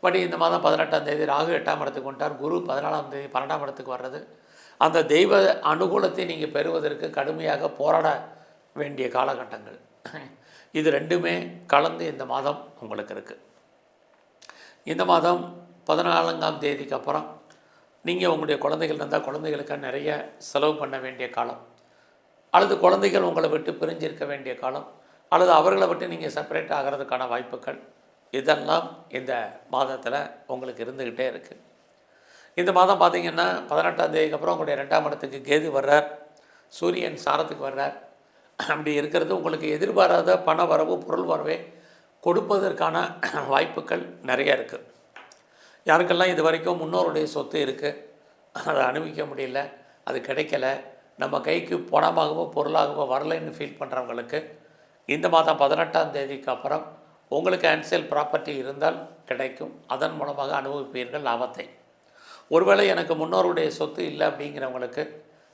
பட் இந்த மாதம் 18ஆம் தேதி ராகு 8ஆம் இடத்துக்கு வந்துட்டார். குரு 14ஆம் தேதி 12ஆம் இடத்துக்கு வர்றது, அந்த தெய்வ அனுகூலத்தை நீங்கள் பெறுவதற்கு கடுமையாக போராட வேண்டிய காலகட்டங்கள். இது ரெண்டுமே கலந்து இந்த மாதம் உங்களுக்கு இருக்குது. இந்த மாதம் 14ஆம் தேதிக்கு அப்புறம் நீங்கள் உங்களுடைய குழந்தைகள் இருந்தால் குழந்தைகளுக்கு நிறைய செலவு பண்ண வேண்டிய காலம், அல்லது குழந்தைகள் உங்களை விட்டு பிரிஞ்சிருக்க வேண்டிய காலம், அல்லது அவர்களை விட்டு நீங்கள் செப்பரேட் ஆகிறதுக்கான வாய்ப்புகள் இதெல்லாம் இந்த மாதத்தில் உங்களுக்கு இருந்துக்கிட்டே இருக்குது. இந்த மாதம் பார்த்திங்கன்னா 18ஆம் தேதிக்கு அப்புறம் உங்களுடைய 2ஆம் இடத்துக்கு கேது வர்றார், சூரியன் சாரத்துக்கு வர்றார். அப்படி இருக்கிறது உங்களுக்கு எதிர்பாராத பண வரவு பொருள் வரவே கொடுப்பதற்கான வாய்ப்புகள் நிறைய இருக்குது. யாருக்கெல்லாம் இது வரைக்கும் முன்னோருடைய சொத்து இருக்குது, அதை அனுபவிக்க முடியல, அது கிடைக்கல, நம்ம கைக்கு பணமாகவோ பொருளாகவோ வரலைன்னு ஃபீல் பண்ணுறவங்களுக்கு இந்த மாதம் 18ஆம் தேதிக்கு அப்புறம் உங்களுக்கு ஆன்சைல் ப்ராப்பர்ட்டி இருந்தால் கிடைக்கும். அதன் மூலமாக அனுபவிப்பீர்கள் லாபத்தை. ஒருவேளை எனக்கு முன்னோருடைய சொத்து இல்லை அப்படிங்கிறவங்களுக்கு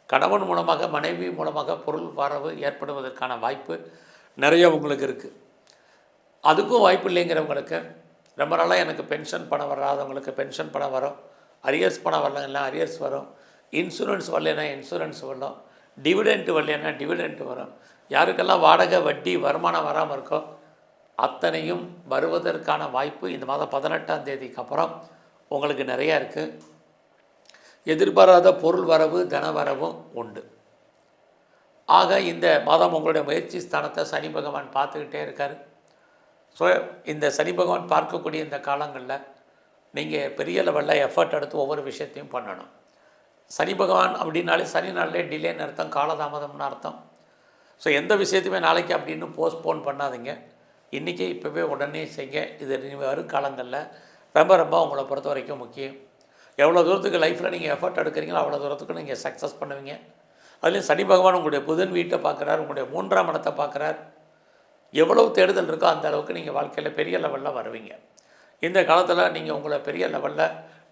கணவன் மூலமாக மனைவி மூலமாக பொருள் வரவு ஏற்படுவதற்கான வாய்ப்பு நிறைய உங்களுக்கு இருக்குது. அதுக்கும் வாய்ப்பு இல்லைங்கிறவங்களுக்கு ரொம்ப நாளாக எனக்கு பென்ஷன் பணம் வராதவங்களுக்கு பென்ஷன் பணம் வரும், அரியர்ஸ் பணம் வரலன்னா அரியர்ஸ் வரும், இன்சூரன்ஸ் வரலைன்னா இன்சூரன்ஸ் வரும், டிவிடெண்ட் வரலைன்னா டிவிடெண்ட் வரும். யாருக்கெல்லாம் வாடகை வட்டி வருமானம் வராமல் இருக்கோ அத்தனையும் வருவதற்கான வாய்ப்பு இந்த மாதம் 18ஆம் தேதிக்கு அப்புறம் உங்களுக்கு நிறையா இருக்குது. எதிர்பாராத பொருள் வரவு தன வரவும் உண்டு. ஆக இந்த மாதம் உங்களுடைய முயற்சி ஸ்தானத்தை சனி பகவான் பார்த்துக்கிட்டே இருக்கார். ஸோ இந்த சனி பகவான் பார்க்கக்கூடிய இந்த காலங்களில் நீங்கள் பெரிய லெவலில் எஃபர்ட் எடுத்து ஒவ்வொரு விஷயத்தையும் பண்ணணும். சனி பகவான் அப்படின்னாலே சனி நாளிலே டிலேன்னு அர்த்தம், காலதாமதம்னு அர்த்தம். ஸோ எந்த விஷயத்தையுமே நாளைக்கு அப்படின்னு போஸ்ட்போன் பண்ணாதீங்க, இன்றைக்கி இப்போவே உடனே செய்யுங்க. இது வரும் காலங்களில் ரொம்ப ரொம்ப உங்களை பொறுத்த வரைக்கும் முக்கியம். எவ்வளோ தூரத்துக்கு லைஃப்பில் நீங்கள் எஃபர்ட் எடுக்கிறீங்களோ அவ்வளோ தூரத்துக்கு நீங்கள் சக்ஸஸ் பண்ணுவீங்க. அதுலேயும் சனி பகவான் உங்களுடைய புதன் வீட்டை பார்க்குறார், உங்களுடைய 3ஆம் இடத்தை பார்க்குறார். எவ்வளவு தேடுதல் இருக்கோ அந்த அளவுக்கு நீங்கள் வாழ்க்கையில் பெரிய லெவலில் வருவீங்க. இந்த காலத்தில் நீங்கள் உங்களை பெரிய லெவலில்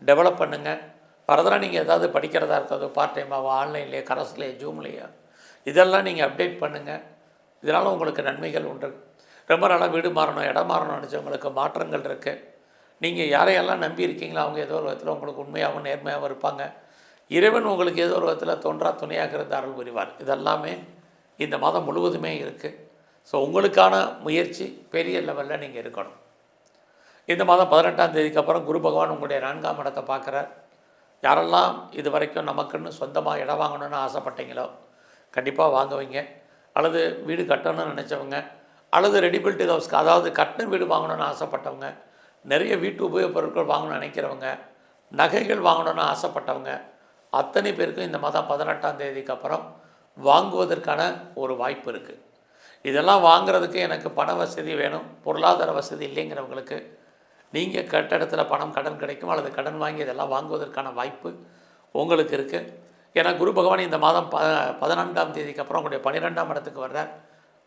டெவலப் பண்ணுங்கள். ஃபர்தராக நீங்கள் ஏதாவது படிக்கிறதா இருக்கிறது பார்ட் டைமாகவோ ஆன்லைன்லேயே கரஸ்லேயே ஜூம்லேயோ இதெல்லாம் நீங்கள் அப்டேட் பண்ணுங்கள். இதனால் உங்களுக்கு நன்மைகள் உண்டு. ரொம்ப நாளாக வீடு மாறணும் இடம் மாறணும்னு நினச்சவங்களுக்கு மாற்றங்கள் இருக்குது. நீங்கள் யாரையெல்லாம் நம்பி இருக்கீங்களோ அவங்க ஏதோ ஒரு விதத்தில் உங்களுக்கு உண்மையாகவும் நேர்மையாகவும் இருப்பாங்க. இறைவன் உங்களுக்கு ஏதோ ஒரு விதத்தில் தோன்றா துணையாக இருந்த அருள் புரிவார். இதெல்லாமே இந்த மாதம் முழுவதுமே இருக்குது. ஸோ உங்களுக்கான முயற்சி பெரிய லெவலில் நீங்கள் இருக்கணும். இந்த மாதம் 18ஆம் தேதிக்கு அப்புறம் குரு பகவான் உங்களுடைய 4ஆம் இடத்தை பார்க்குறார். யாரெல்லாம் இது வரைக்கும் நமக்குன்னு சொந்தமாக இடம் வாங்கணுன்னு ஆசைப்பட்டீங்களோ கண்டிப்பாக வாங்குவீங்க. அல்லது வீடு கட்டணும்னு நினச்சவங்க, அல்லது ரெடிபில்ட் ஹவுஸ்க்கு அதாவது கட்டின வீடு வாங்கணுன்னு ஆசைப்பட்டவங்க, நிறைய வீட்டு உபயோகப் பொருட்கள் வாங்கணும்னு நினைக்கிறவங்க, நகைகள் வாங்கணுன்னு ஆசைப்பட்டவங்க அத்தனை பேருக்கும் இந்த மாதம் 18ஆம் தேதிக்கு அப்புறம் வாங்குவதற்கான ஒரு வாய்ப்பு இருக்குது. இதெல்லாம் வாங்குறதுக்கு எனக்கு பண வசதி வேணும், பொருளாதார வசதி இல்லைங்கிறவங்களுக்கு நீங்கள் கட்டடத்தில் பணம் கடன் கிடைக்கும், அல்லது கடன் வாங்கி இதெல்லாம் வாங்குவதற்கான வாய்ப்பு உங்களுக்கு இருக்குது. ஏன்னா குரு பகவான் இந்த மாதம் 14ஆம் தேதிக்கு அப்புறம் உங்களுடைய 12ஆம் இடத்துக்கு வர்றார்.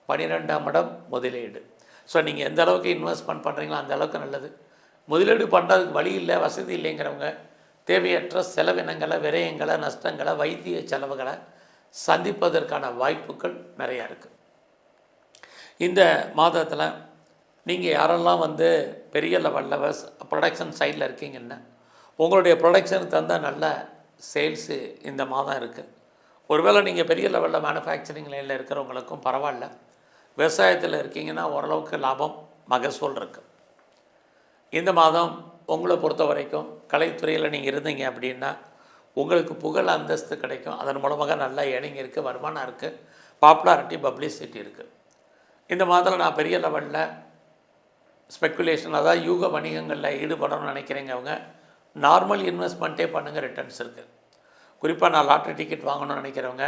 12ஆம் இடம் முதலீடு. ஸோ நீங்கள் எந்த அளவுக்கு இன்வெஸ்ட்மெண்ட் பண்ணுறீங்களோ அந்த அளவுக்கு நல்லது. முதலீடு பண்ணுறதுக்கு வழி இல்லை, வசதி இல்லைங்கிறவங்க தேவையற்ற செலவினங்களை, விரயங்களை, நஷ்டங்களை, வைத்திய செலவுகளை சந்திப்பதற்கான வாய்ப்புகள் நிறையா இருக்குது. இந்த மாதத்தில் நீங்கள் யாரெல்லாம் பெரிய லெவலில் ப்ரொடக்ஷன் சைடில் இருக்கீங்கன்னா உங்களுடைய ப்ரொடக்ஷனுக்கு தந்த நல்ல சேல்ஸு இந்த மாதம் இருக்குது. ஒருவேளை நீங்கள் பெரிய லெவலில் மேனுஃபேக்சரிங் லைனில் இருக்கிறவங்களுக்கும் பரவாயில்ல. விவசாயத்தில் இருக்கீங்கன்னா ஓரளவுக்கு லாபம் மகசூல் இருக்குது. இந்த மாதம் உங்களை பொறுத்த வரைக்கும் கலைத்துறையில் நீங்கள் இருந்தீங்க அப்படின்னா உங்களுக்கு புகழ் அந்தஸ்து கிடைக்கும். அதன் மூலமாக நல்ல ஏர்னிங் இருக்குது, வருமானம் இருக்குது, பாப்புலாரிட்டி பப்ளிசிட்டி இருக்குது. இந்த மாதத்தில் நான் பெரிய லெவலில் ஸ்பெக்குலேஷன் அதாவது யூக வணிகங்களில் ஈடுபடணும்னு நினைக்கிறீங்க அவங்க நார்மல் இன்வெஸ்ட்மெண்ட்டே பண்ணுங்கள், ரிட்டர்ன்ஸ் இருக்குது. குறிப்பாக நான் லாட்ரி டிக்கெட் வாங்கணும்னு நினைக்கிறவங்க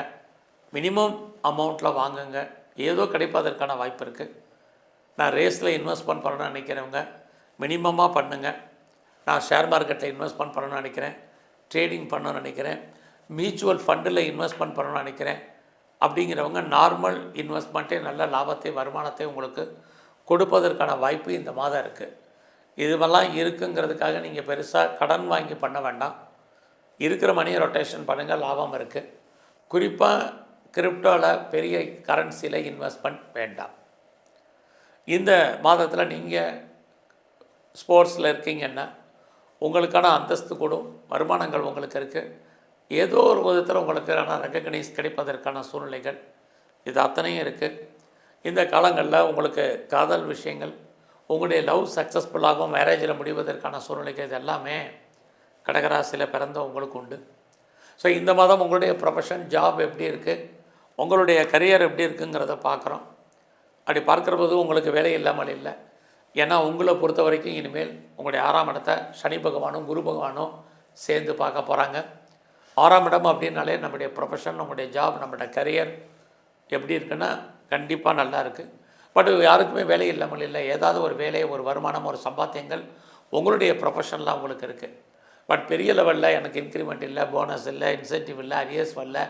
மினிமம் அமௌண்ட்டில் வாங்குங்க, ஏதோ கிடைப்பதற்கான வாய்ப்பு இருக்குது. நான் ரேஸில் இன்வெஸ்ட்மெண்ட் பண்ணணும்னு நினைக்கிறவங்க மினிமமாக பண்ணுங்கள். நான் ஷேர் மார்க்கெட்டில் இன்வெஸ்ட்மெண்ட் பண்ணணும்னு நினைக்கிறேன், ட்ரேடிங் பண்ணணும்னு நினைக்கிறேன், மியூச்சுவல் ஃபண்டில் இன்வெஸ்ட்மெண்ட் பண்ணணும்னு நினைக்கிறேன் அப்படிங்கிறவங்க நார்மல் இன்வெஸ்ட்மெண்ட்டே நல்ல லாபத்தை வருமானத்தை உங்களுக்கு கொடுப்பதற்கான வாய்ப்பு இந்த மாதம் இருக்குது. இதுவெல்லாம் இருக்குங்கிறதுக்காக நீங்கள் பெருசாக கடன் வாங்கி பண்ண வேண்டாம். இருக்கிற மணியை ரொட்டேஷன் பண்ணுங்கள், லாபம் இருக்குது. குறிப்பாக கிரிப்டோவில் பெரிய கரன்சியில் இன்வெஸ்ட்மெண்ட் வேண்டாம். இந்த மாதத்தில் நீங்கள் ஸ்போர்ட்ஸில் இருக்கீங்கன்னா உங்களுக்கான அந்தஸ்து கூடும், வருமானங்கள் உங்களுக்கு இருக்குது. ஏதோ ஒரு விதத்தில் உங்களுக்கு ரெகக்னைஸ் கிடைப்பதற்கான சூழ்நிலைகள் இது அத்தனையும் இருக்குது. இந்த காலங்களில் உங்களுக்கு காதல் விஷயங்கள், உங்களுடைய லவ் சக்ஸஸ்ஃபுல்லாகவும் மேரேஜில் முடிவதற்கான சூழ்நிலைகள் இது எல்லாமே கடகராசியில் பிறந்த உங்களுக்கு உண்டு. ஸோ இந்த மாதம் உங்களுடைய ப்ரொஃபஷன், ஜாப் எப்படி இருக்குது, உங்களுடைய கரியர் எப்படி இருக்குங்கிறத பார்க்குறோம். அப்படி பார்க்குற போது உங்களுக்கு வேலை இல்லாமல் இல்லை. ஏன்னா உங்களை பொறுத்த வரைக்கும் இனிமேல் உங்களுடைய 6ஆம் இடத்தை சனி பகவானும் குரு பகவானும் சேர்ந்து பார்க்க போகிறாங்க. 6ஆம் இடம் அப்படின்னாலே நம்முடைய ப்ரொஃபஷன், நம்முடைய ஜாப், நம்முடைய கரியர் எப்படி இருக்குன்னா கண்டிப்பாக நல்லா இருக்குது. பட் யாருக்குமே வேலை இல்லாமல் இல்லை. ஏதாவது ஒரு வேலை, ஒரு வருமானம், ஒரு சம்பாத்தியங்கள் உங்களுடைய ப்ரொஃபஷனில் உங்களுக்கு இருக்குது. பட் பெரிய லெவலில் எனக்கு இன்க்ரிமெண்ட் இல்லை, போனஸ் இல்லை, இன்சென்டிவ் இல்லை, அரியர்ஸ் வரல,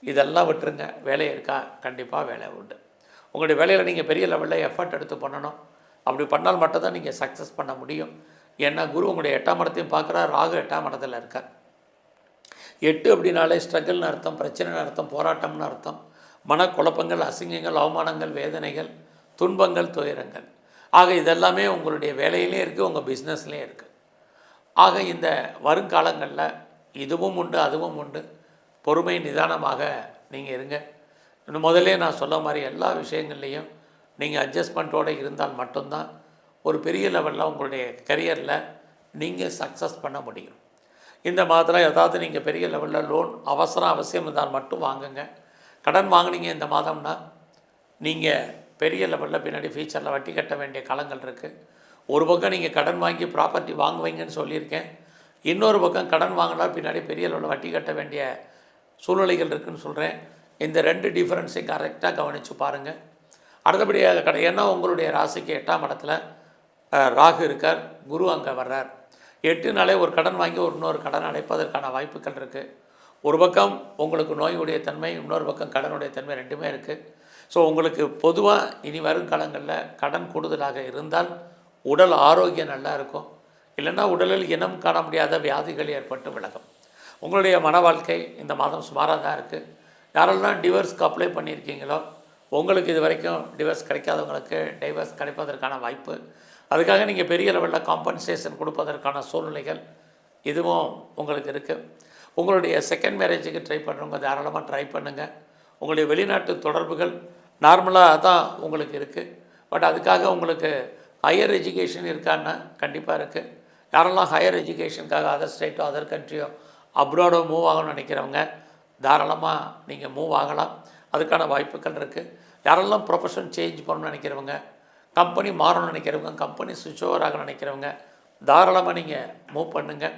இதெல்லாம் விட்டுருங்க. வேலை இருக்கா? கண்டிப்பாக வேலை உண்டு. உங்களுடைய வேலையில் நீங்கள் பெரிய லெவலில் எஃபர்ட் எடுத்து பண்ணணும். அப்படி பண்ணால் மட்டும்தான் நீங்கள் சக்ஸஸ் பண்ண முடியும். ஏன்னா குரு உங்களுடைய 8ஆம் இடத்தையும் பார்க்குறார், ராகு 8ஆம் இடத்துல இருக்கார். 8 அப்படின்னாலே ஸ்ட்ரகிள்னு அர்த்தம், பிரச்சனைன்னு அர்த்தம், போராட்டம்னு அர்த்தம், மனக்குழப்பங்கள், அசிங்கங்கள், அவமானங்கள், வேதனைகள், துன்பங்கள், துயரங்கள். ஆக இதெல்லாமே உங்களுடைய வேலையிலே இருக்குது, உங்கள் பிஸ்னஸ்லேயும் இருக்குது. ஆக இந்த வருங்காலங்களில் இதுவும் உண்டு, அதுவும் உண்டு. பொறுமை, நிதானமாக நீங்கள் இருங்க. இன்னும் முதல்ல நான் சொல்ல மாதிரி எல்லா விஷயங்கள்லேயும் நீங்கள் அட்ஜஸ்ட்மெண்ட்டோடு இருந்தால் மட்டும்தான் ஒரு பெரிய லெவலில் உங்களுடைய கரியரில் நீங்கள் சக்ஸஸ் பண்ண முடியும். இந்த மாதத்தில் ஏதாவது நீங்கள் பெரிய லெவலில் லோன் அவசியம் இருந்தால் மட்டும் வாங்குங்க. கடன் வாங்கினீங்க இந்த மாதம்னா நீங்கள் பெரிய லெவலில் பின்னாடி ஃபியூச்சரில் வட்டி கட்ட வேண்டிய காலங்கள் இருக்குது. ஒரு பக்கம் நீங்கள் கடன் வாங்கி ப்ராப்பர்ட்டி வாங்குவீங்கன்னு சொல்லியிருக்கேன். இன்னொரு பக்கம் கடன் வாங்கினா பின்னாடி பெரிய லெவலில் வட்டி கட்ட வேண்டிய சூழ்நிலைகள் இருக்குதுன்னு சொல்கிறேன். இந்த 2 டிஃப்ரென்ஸையும் கரெக்டாக கவனித்து பாருங்கள். அடுத்தபடியாக ஏன்னா உங்களுடைய ராசிக்கு 8ஆம் இடத்துல ராகு இருக்கார், குரு அங்கே வர்றார். 8நாளே ஒரு கடன் வாங்கி இன்னொரு கடன் அடைப்பதற்கான வாய்ப்புகள் இருக்குது. ஒரு பக்கம் உங்களுக்கு நோயுடைய தன்மை, இன்னொரு பக்கம் கடனுடைய தன்மை, ரெண்டுமே இருக்குது. ஸோ உங்களுக்கு பொதுவாக இனி வரும் காலங்களில் கடன் கூடுதலாக இருந்தால் உடல் ஆரோக்கியம் நல்லா இருக்கும். இல்லைன்னா உடலில் இனம் காண முடியாத வியாதிகள் ஏற்பட்டு விலகும். உங்களுடைய மன வாழ்க்கை இந்த மாதம் சுமாராக தான் இருக்குது. யாரெல்லாம் டிவோர்ஸ்க்கு அப்ளை பண்ணியிருக்கீங்களோ உங்களுக்கு இது வரைக்கும் டிவோர்ஸ் கிடைக்காதவங்களுக்கு டைவர்ஸ் கிடைப்பதற்கான வாய்ப்பு, அதுக்காக நீங்கள் பெரிய லெவலில் காம்பன்சேஷன் கொடுப்பதற்கான சூழ்நிலைகள் இதுவும் உங்களுக்கு இருக்குது. உங்களுடைய செகண்ட் மேரேஜுக்கு ட்ரை பண்ணுறவங்க தாராளமாக ட்ரை பண்ணுங்கள். உங்களுடைய வெளிநாட்டு தொடர்புகள் நார்மலாக தான் உங்களுக்கு இருக்குது. பட் அதுக்காக உங்களுக்கு ஹையர் எஜுகேஷன் இருக்கான்னா கண்டிப்பாக இருக்குது. யாரெல்லாம் ஹையர் எஜுகேஷனுக்காக அதர் ஸ்டேட்டோ அதர் கண்ட்ரியோ அப்ராடோ மூவ் ஆகணும்னு நினைக்கிறவங்க தாராளமாக நீங்கள் மூவ் ஆகலாம். அதுக்கான வாய்ப்புகள் இருக்குது. யாரெல்லாம் ப்ரொஃபஷன் சேஞ்ச் பண்ணணும்னு நினைக்கிறவங்க, கம்பெனி மாறணும்னு நினைக்கிறவங்க, கம்பெனி சுவிட்ச் ஓவர் ஆக நினைக்கிறவங்க தாராளமாக நீங்கள் மூவ் பண்ணுங்கள்.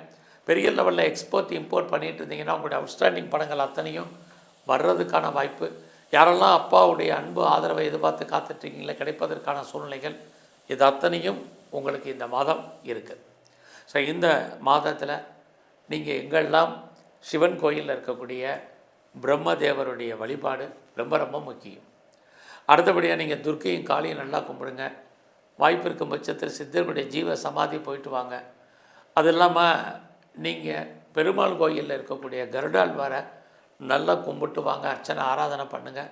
பெரிய லெவலில் எக்ஸ்போர்ட் இம்போர்ட் பண்ணிகிட்டு இருந்தீங்கன்னா உங்களுடைய அவுட்ஸ்டாண்டிங் பணங்கள் அத்தனையும் வர்றதுக்கான வாய்ப்பு. யாரெல்லாம் அப்பாவுடைய அன்பு ஆதரவை எதிர்பார்த்து காத்துட்ருக்கீங்களே கிடைப்பதற்கான சூழ்நிலைகள் இது அத்தனையும் உங்களுக்கு இந்த மாதம் இருக்குது. ஸோ இந்த மாதத்தில் நீங்கள் எங்கெல்லாம் சிவன் கோயிலில் இருக்கக்கூடிய பிரம்மதேவருடைய வழிபாடு ரொம்ப ரொம்ப முக்கியம். அடுத்தபடியாக நீங்கள் துர்க்கையும் காளியும் நல்லா கும்பிடுங்க. வாய்ப்பு இருக்கும் பட்சத்தில் சித்தர்களுடைய ஜீவ சமாதி போயிட்டு வாங்க. அது இல்லாமல் நீங்கள் பெருமாள் கோயிலில் இருக்கக்கூடிய கருடால் வர நல்லா கும்பிட்டு வாங்க, அர்ச்சனை ஆராதனை பண்ணுங்கள்.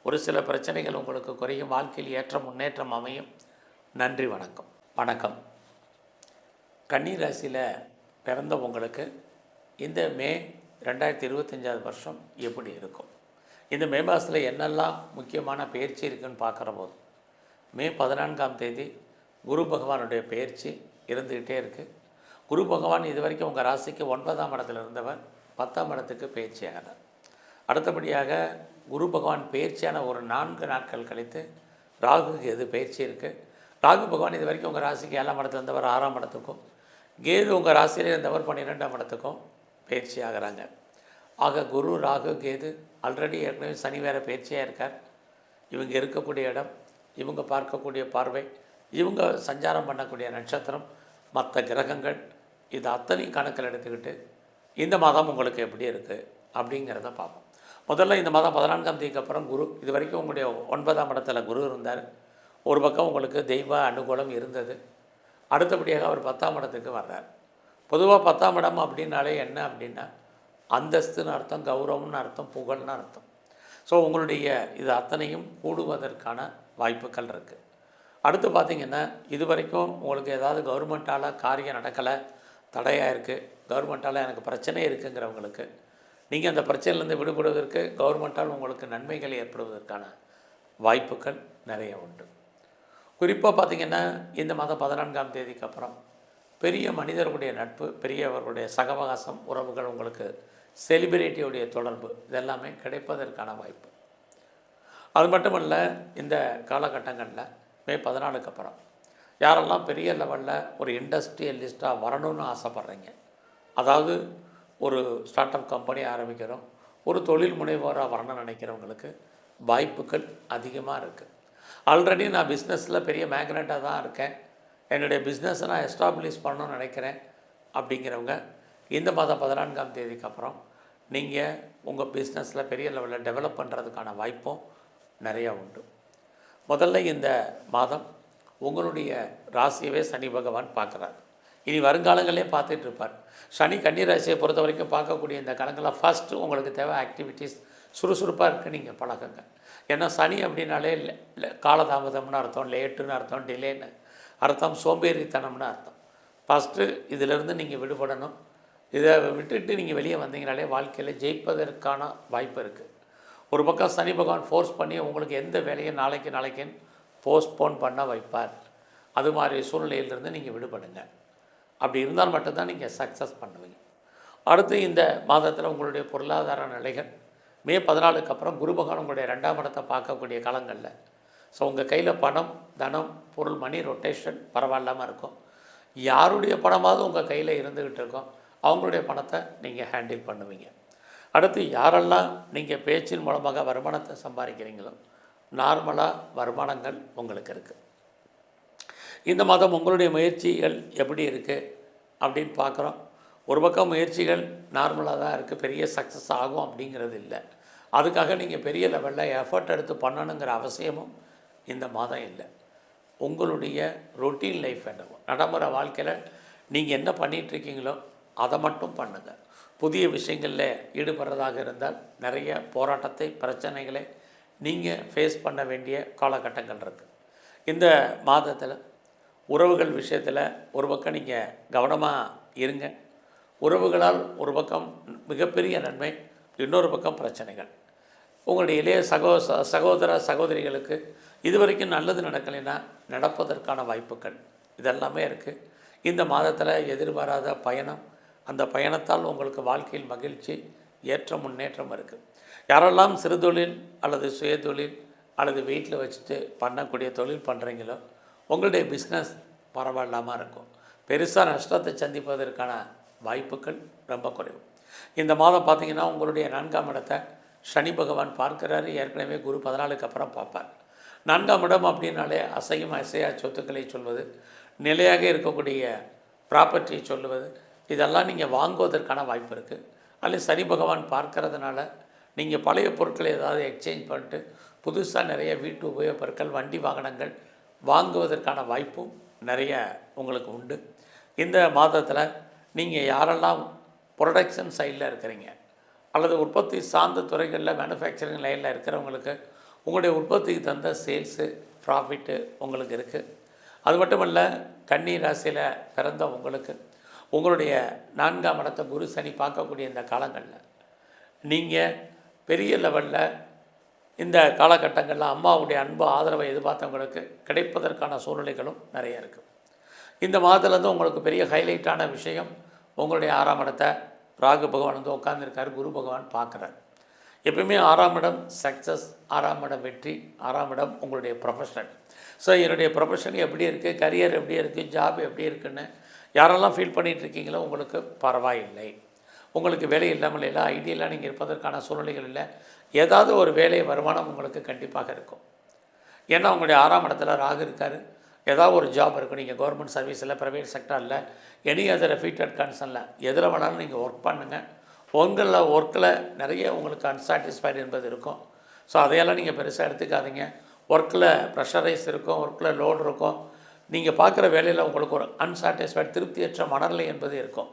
ஒரு சில பிரச்சனைகள் உங்களுக்கு குறையும், வாழ்க்கையில் ஏற்ற முன்னேற்றம் அமையும். நன்றி, வணக்கம். வணக்கம். கன்னி ராசியில் பிறந்த உங்களுக்கு இந்த மே 2025 வருஷம் எப்படி இருக்கும்? இந்த மே மாதத்தில் என்னெல்லாம் முக்கியமான பயிற்சி இருக்குதுன்னு பார்க்குற போது மே 14ஆம் தேதி குரு பகவானுடைய பயிற்சி இருந்துக்கிட்டே இருக்குது. குரு பகவான் இது வரைக்கும் உங்கள் ராசிக்கு 9ஆம் இடத்துல இருந்தவர் 10ஆம் இடத்துக்கு பயிற்சி ஆகிறார். அடுத்தபடியாக குரு பகவான் பயிற்சியான ஒரு 4 நாட்கள் கழித்து ராகுக்கு எது பயிற்சி இருக்குது. ராகு பகவான் இது வரைக்கும் உங்கள் ராசிக்கு 7ஆம் இடத்துல இருந்தவர் 6ஆம் இடத்துக்கும், கேது உங்கள் ராசியிலே இருந்தவர் 12ஆம் இடத்துக்கும் பயிற்சி ஆகிறாங்க. ஆக குரு, ராகு, கேது ஆல்ரெடி ஏற்கனவே சனி வேறு பயிற்சியாக இருக்கார். இவங்க இருக்கக்கூடிய இடம், இவங்க பார்க்கக்கூடிய பார்வை, இவங்க சஞ்சாரம் பண்ணக்கூடிய நட்சத்திரம், மற்ற கிரகங்கள், இது அத்தனையும் கணக்கில் எடுத்துக்கிட்டு இந்த மாதம் உங்களுக்கு எப்படி இருக்குது அப்படிங்கிறத பார்ப்போம். முதல்ல இந்த மாதம் 14ஆம் தேதிக்கு அப்புறம் குரு, இது வரைக்கும் உங்களுடைய 9ஆம் இடத்துல குரு இருந்தார். ஒரு பக்கம் உங்களுக்கு தெய்வ அனுகூலம் இருந்தது. அடுத்தபடியாக அவர் 10ஆம் இடத்துக்கு வர்றார். பொதுவாக 10ஆம் இடம் அப்படின்னாலே என்ன அப்படின்னா அந்தஸ்துன்னு அர்த்தம், கௌரவம்னு அர்த்தம், புகழ்னு அர்த்தம். ஸோ உங்களுடைய இது அத்தனையும் கூடுவதற்கான வாய்ப்புகள் இருக்குது. அடுத்து பார்த்திங்கன்னா இது வரைக்கும் உங்களுக்கு ஏதாவது கவர்மெண்ட்டால் காரியம் நடக்கலை, தடையாக இருக்குது, கவர்மெண்ட்டால் எனக்கு பிரச்சனை இருக்குங்கிறவங்களுக்கு நீங்கள் அந்த பிரச்சனையிலேருந்து விடுபடுவதற்கு கவர்மெண்ட்டால் உங்களுக்கு நன்மைகள் ஏற்படுவதற்கான வாய்ப்புகள் நிறைய உண்டு. குறிப்பாக பார்த்திங்கன்னா இந்த மாதம் 14ஆம் தேதிக்கு அப்புறம் பெரிய மனிதர்களுடைய நட்பு, பெரியவர்களுடைய சகவாசம், உறவுகள், உங்களுக்கு செலிபிரிட்டியுடைய தொடர்பு இதெல்லாமே கிடைப்பதற்கான வாய்ப்பு. அது மட்டுமல்ல, இந்த காலகட்டங்களில் மே 14க்கு அப்புறம் யாரெல்லாம் பெரிய லெவலில் ஒரு இண்டஸ்ட்ரியலிஸ்ட்டாக வரணும்னு ஆசைப்பட்றீங்க, அதாவது ஒரு ஸ்டார்ட் அப் கம்பெனி ஆரம்பிக்கிறோம், ஒரு தொழில் முனைவோராக வரணும்னு நினைக்கிறவங்களுக்கு வாய்ப்புகள் அதிகமாக இருக்குது. ஆல்ரெடி நான் பிஸ்னஸில் பெரிய மேக்னெட்டாக தான் இருக்கேன், என்னுடைய பிஸ்னஸை நான் எஸ்டாப்ளிஷ் பண்ணணும்னு நினைக்கிறேன் அப்படிங்கிறவங்க இந்த மாதம் 14ஆம் தேதிக்கு அப்புறம் நீங்கள் உங்கள் பிஸ்னஸில் பெரிய லெவலில் டெவலப் பண்ணுறதுக்கான வாய்ப்பும் நிறையா உண்டு. முதல்ல இந்த மாதம் உங்களுடைய ராசியவே சனி பகவான் பார்க்குறார். இனி வருங்காலங்களே பார்த்துட்டு இருப்பார். சனி கன்னி ராசியை பொறுத்த வரைக்கும் பார்க்கக்கூடிய இந்த காலங்களில் ஃபஸ்ட்டு உங்களுக்கு தேவை ஆக்டிவிட்டீஸ் சுறுசுறுப்பாக இருக்குது நீங்கள் பழகுங்க. ஏன்னா சனி அப்படின்னாலே காலதாமதம்னு அர்த்தம், லேட்டுன்னு அர்த்தம், டிலேன்னு அர்த்தம், சோம்பேறித்தனம்னு அர்த்தம். ஃபஸ்ட்டு இதிலிருந்து நீங்கள் விடுபடணும். இதை விட்டுட்டு நீங்கள் வெளியே வந்தீங்கனாலே வாழ்க்கையில் ஜெயிப்பதற்கான வாய்ப்பு இருக்குது. ஒரு பக்கம் சனி பகவான் ஃபோர்ஸ் பண்ணி உங்களுக்கு எந்த வேலையும் நாளைக்குன்னு போஸ்ட்போன் பண்ண வைப்பார். அது மாதிரி சூழ்நிலையிலிருந்து நீங்கள் விடுபடுங்க. அப்படி இருந்தால் மட்டும்தான் நீங்கள் சக்ஸஸ் பண்ணுவீங்க. அடுத்து இந்த மாதத்தில் உங்களுடைய பொருளாதார நிலைகள் மே 14க்கு அப்புறம் குரு பகவான் உங்களுடைய 2ஆம் இடத்தை பார்க்கக்கூடிய காலங்களில் ஸோ உங்கள் கையில் பணம், தனம், பொருள், மணி ரொட்டேஷன் பரவாயில்லாமல் இருக்கும். யாருடைய பணமாவது உங்கள் கையில் இருந்துக்கிட்டு இருக்கோம், அவங்களுடைய பணத்தை நீங்கள் ஹேண்டில் பண்ணுவீங்க. அடுத்து யாரெல்லாம் நீங்கள் பேச்சின் மூலமாக வருமானத்தை சம்பாதிக்கிறீங்களோ நார்மலாக வருமானங்கள் உங்களுக்கு இருக்குது. இந்த மாதம் உங்களுடைய முயற்சிகள் எப்படி இருக்குது அப்படின்னு பார்க்குறோம். ஒரு பக்கம் முயற்சிகள் நார்மலாக தான் இருக்குது, பெரிய சக்ஸஸ் ஆகும் அப்படிங்கிறது இல்லை. அதுக்காக நீங்கள் பெரிய லெவலில் எஃபர்ட் எடுத்து பண்ணணுங்கிற அவசியமும் இந்த மாதம் இல்லை. உங்களுடைய ரொட்டீன் லைஃப் என்னவோ நடைமுறை வாழ்க்கையில் நீங்கள் என்ன பண்ணிகிட்ருக்கீங்களோ அதை மட்டும் பண்ணுங்கள். புதிய விஷயங்களில் ஈடுபடுறதாக இருந்தால் நிறைய போராட்டத்தை, பிரச்சனைகளை நீங்கள் ஃபேஸ் பண்ண வேண்டிய காலகட்டங்கள் இருக்குது. இந்த மாதத்தில் உறவுகள் விஷயத்தில் ஒரு பக்கம் நீங்கள் கவனமாக இருங்க. உறவுகளால் ஒரு பக்கம் மிகப்பெரிய நன்மை, இன்னொரு பக்கம் பிரச்சனைகள். உங்களுடைய இளைய சகோதர சகோதரிகளுக்கு இதுவரைக்கும் நல்லது நடக்கலைன்னா நடப்பதற்கான வாய்ப்புகள் இதெல்லாமே இருக்குது. இந்த மாதத்தில் எதிர்பாராத பயணம், அந்த பயணத்தால் உங்களுக்கு வாழ்க்கையில் மகிழ்ச்சி, ஏற்ற முன்னேற்றம் இருக்குது. யாரெல்லாம் சிறு தொழில் அல்லது சுயதொழில் அல்லது வீட்டில் வச்சுட்டு பண்ணக்கூடிய தொழில் பண்ணுறீங்களோ உங்களுடைய பிஸ்னஸ் பரவாயில்லாமல் இருக்கும். பெருசாக நஷ்டத்தை சந்திப்பதற்கான வாய்ப்புகள் ரொம்ப குறைவு. இந்த மாதம் பார்த்திங்கன்னா உங்களுடைய 4ஆம் இடத்தை சனி பகவான் பார்க்குறாரு. ஏற்கனவே குரு 14க்கு அப்புறம் பார்ப்பார். 4ஆம் இடம் அப்படின்னாலே அசையும் அசையா சொத்துக்களை சொல்வது, நிலையாக இருக்கக்கூடிய ப்ராப்பர்ட்டியை சொல்லுவது, இதெல்லாம் நீங்கள் வாங்குவதற்கான வாய்ப்பு இருக்குது. அதில் சனி பகவான் பார்க்கறதுனால நீங்கள் பழைய பொருட்களை ஏதாவது எக்ஸ்சேஞ்ச் பண்ணிட்டு புதுசாக நிறைய வீட்டு உபயோகப் பொருட்கள், வண்டி வாகனங்கள் வாங்குவதற்கான வாய்ப்பும் நிறைய உங்களுக்கு உண்டு. இந்த மாதத்தில் நீங்கள் யாரெல்லாம் ப்ரொடக்ஷன் சைடில் இருக்கிறீங்க அல்லது உற்பத்தி சார்ந்த துறைகளில் மேனுஃபேக்சரிங் லைனில் இருக்கிறவங்களுக்கு உங்களுடைய உற்பத்திக்கு தந்த சேல்ஸு, ப்ராஃபிட்டு உங்களுக்கு இருக்குது. அது மட்டுமல்ல, கன்னி ராசியில் பிறந்த உங்களுக்கு உங்களுடைய 4ஆம் இடத்தை குரு சனி பார்க்கக்கூடிய இந்த காலங்களில் நீங்கள் பெரிய லெவலில் இந்த காலகட்டங்களில் அம்மாவுடைய அன்பு, ஆதரவை எதிர்பார்த்தவங்களுக்கு கிடைப்பதற்கான சூழ்நிலைகளும் நிறைய இருக்குது. இந்த மாதத்துலேருந்து உங்களுக்கு பெரிய ஹைலைட்டான விஷயம், உங்களுடைய 6ஆம் இடத்தை ராகு பகவான் வந்து உட்காந்துருக்காரு, குரு பகவான் பார்க்குறார். எப்பயுமே 6ஆம் இடம் சக்ஸஸ், 6ஆம் இடம் வெற்றி, 6ஆம் இடம் உங்களுடைய ப்ரொஃபஷன். ஸோ என்னுடைய ப்ரொஃபஷன் எப்படி இருக்குது, கரியர் எப்படி இருக்குது, ஜாப் எப்படி இருக்குன்னு யாரெல்லாம் ஃபீல் பண்ணிகிட்ருக்கீங்களோ உங்களுக்கு பரவாயில்லை. உங்களுக்கு வேலை இல்லாமல் இல்லை, ஐடியெல்லாம் நீங்கள் இருப்பதற்கான சூழ்நிலைகள் இல்லை. ஏதாவது ஒரு வேலை, வருமானம் உங்களுக்கு கண்டிப்பாக இருக்கும். ஏன்னா உங்களுடைய 6ஆம் இடத்துல ராகு இருக்கார். ஏதாவது ஒரு ஜாப் இருக்கும். நீங்கள் கவர்மெண்ட் சர்வீஸில், ப்ரைவேட் செக்டரில், எனி அதர் ரெஃபீட்டட் கன்சர்னில் எதில் வேணாலும் நீங்கள் ஒர்க் பண்ணுங்கள். ஒர்க்கில் நிறைய உங்களுக்கு அன்சாட்டிஸ்ஃபைடு என்பது இருக்கும். ஸோ அதையெல்லாம் நீங்கள் பெருசாக எடுத்துக்காதீங்க. ஒர்க்கில் ப்ரெஷரைஸ் இருக்கும், ஒர்க்கில் லோடு இருக்கும். நீங்கள் பார்க்குற வேலையில் உங்களுக்கு ஒரு அன்சாட்டிஸ்ஃபைடு, திருப்தியற்ற மனநிலை என்பது இருக்கும்.